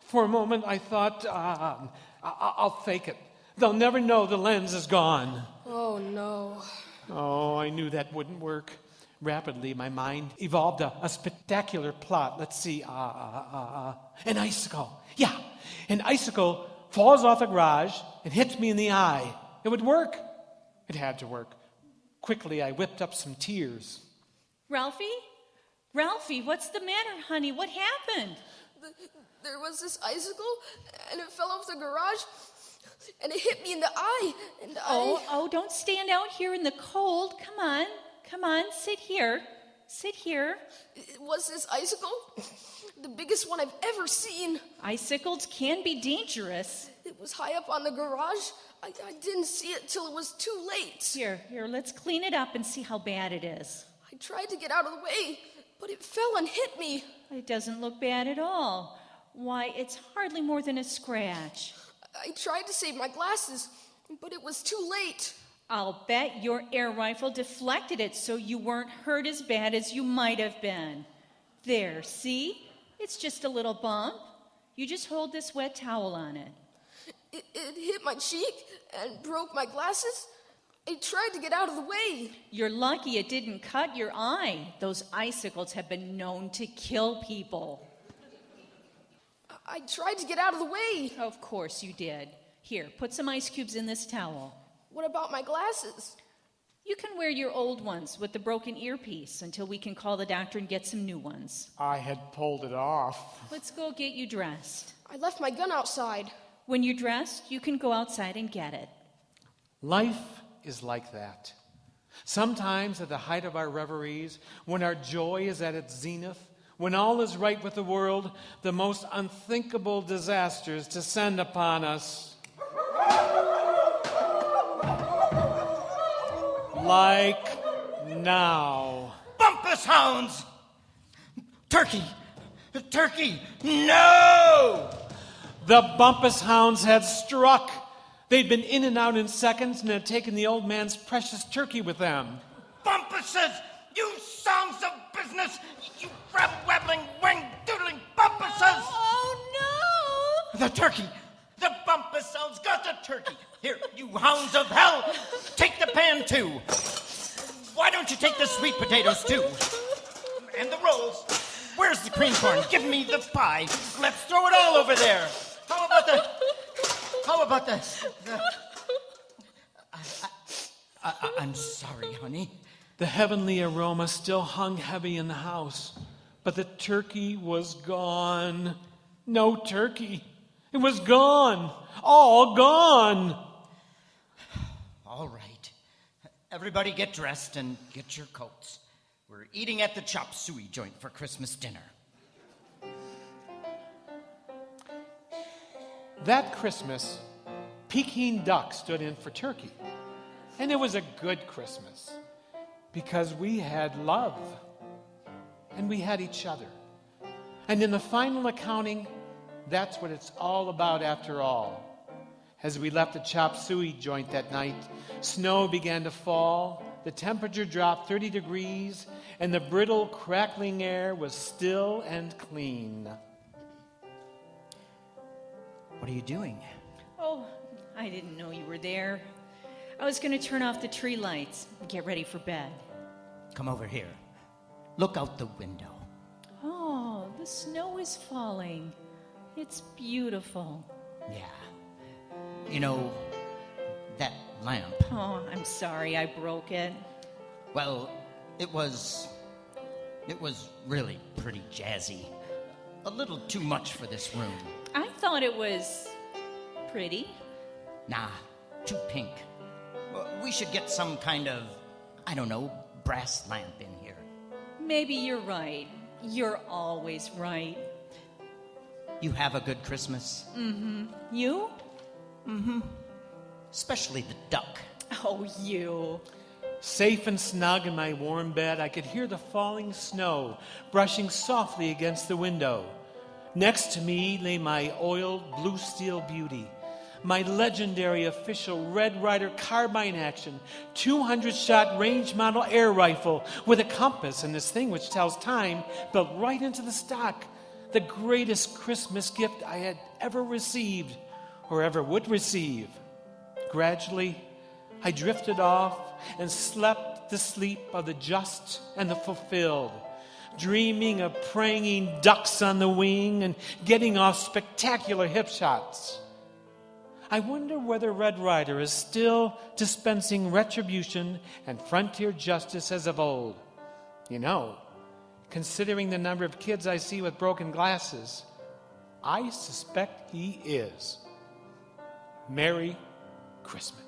For a moment, I thought, I'll fake it. They'll never know the lens is gone. Oh, no. Oh, I knew that wouldn't work. Rapidly, my mind evolved a spectacular plot. Let's see, an icicle. Yeah, an icicle falls off the garage and hits me in the eye. It would work. It had to work. Quickly, I whipped up some tears. Ralphie? Ralphie, what's the matter, honey? What happened? There was this icicle, and it fell off the garage, and it hit me in the eye, and Oh, don't stand out here in the cold. Come on, sit here. Sit here. It was this icicle, the biggest one I've ever seen. Icicles can be dangerous. It was high up on the garage. I didn't see it till it was too late. Here, let's clean it up and see how bad it is. I tried to get out of the way, but it fell and hit me. It doesn't look bad at all. Why, it's hardly more than a scratch. I tried to save my glasses, but it was too late. I'll bet your air rifle deflected it so you weren't hurt as bad as you might have been. There, see? It's just a little bump. You just hold this wet towel on it. It hit my cheek and broke my glasses. I tried to get out of the way. You're lucky it didn't cut your eye. Those icicles have been known to kill people. I tried to get out of the way. Of course you did. Here, put some ice cubes in this towel. What about my glasses? You can wear your old ones with the broken earpiece until we can call the doctor and get some new ones. I had pulled it off. Let's go get you dressed. I left my gun outside. When you're dressed, you can go outside and get it. Life is like that. Sometimes at the height of our reveries, when our joy is at its zenith, when all is right with the world, the most unthinkable disasters descend upon us. Like now. Bumpus hounds! Turkey! Turkey! No! The Bumpus hounds had struck. They'd been in and out in seconds and had taken the old man's precious turkey with them. Bumpuses! You songs of business! You rab-wabbling, wang-doodling Bumpuses! Oh, no! The turkey! The Bumpus hounds got the turkey! Here, you hounds of hell! Take the pan, too! Why don't you take the sweet potatoes, too? And the rolls? Where's the cream corn? Give me the pie! Let's throw it all over there! How about the... I'm sorry, honey. The heavenly aroma still hung heavy in the house, but the turkey was gone. No turkey. It was gone. All gone. All right. Everybody get dressed and get your coats. We're eating at the chop suey joint for Christmas dinner. That Christmas, Peking duck stood in for turkey. And it was a good Christmas because we had love and we had each other. And in the final accounting, that's what it's all about after all. As we left the chop suey joint that night, snow began to fall, the temperature dropped 30 degrees, and the brittle, crackling air was still and clean. What are you doing? Oh, I didn't know you were there. I was going to turn off the tree lights and get ready for bed. Come over here. Look out the window. Oh, the snow is falling. It's beautiful. Yeah. You know, that lamp. Oh, I'm sorry I broke it. Well, it was really pretty jazzy. A little too much for this room. I thought it was pretty. Nah, too pink. We should get some kind of, I don't know, brass lamp in here. Maybe you're right. You're always right. You have a good Christmas? Mm-hmm. You? Mm-hmm. Especially the duck. Oh, you. Safe and snug in my warm bed, I could hear the falling snow brushing softly against the window. Next to me lay my oiled blue steel beauty, my legendary official Red Ryder carbine action 200-shot range model air rifle with a compass and this thing which tells time built right into the stock. The greatest Christmas gift I had ever received or ever would receive. Gradually, I drifted off and slept the sleep of the just and the fulfilled, dreaming of pranging ducks on the wing and getting off spectacular hip shots. I wonder whether Red Ryder is still dispensing retribution and frontier justice as of old. You know, considering the number of kids I see with broken glasses, I suspect he is. Merry Christmas.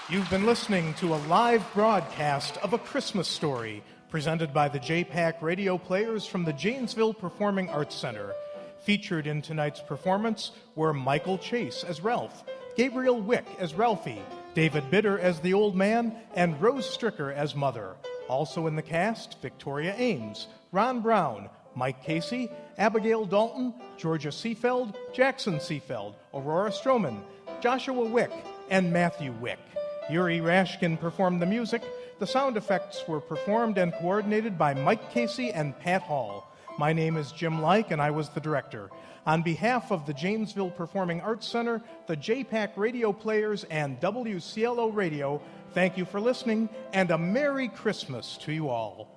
You've been listening to a live broadcast of A Christmas Story, presented by the JPAC Radio Players from the Janesville Performing Arts Center. Featured in tonight's performance were Michael Chase as Ralph, Gabriel Wick as Ralphie, David Bitter as the Old Man, and Rose Stricker as Mother. Also in the cast, Victoria Ames, Ron Brown, Mike Casey, Abigail Dalton, Georgia Seafeld, Jackson Seafeld, Aurora Stroman, Joshua Wick, and Matthew Wick. Yuri Rashkin performed the music. The sound effects were performed and coordinated by Mike Casey and Pat Hall. My name is Jim Like, and I was the director. On behalf of the Janesville Performing Arts Center, the JPAC Radio Players, and WCLO Radio, thank you for listening, and a Merry Christmas to you all.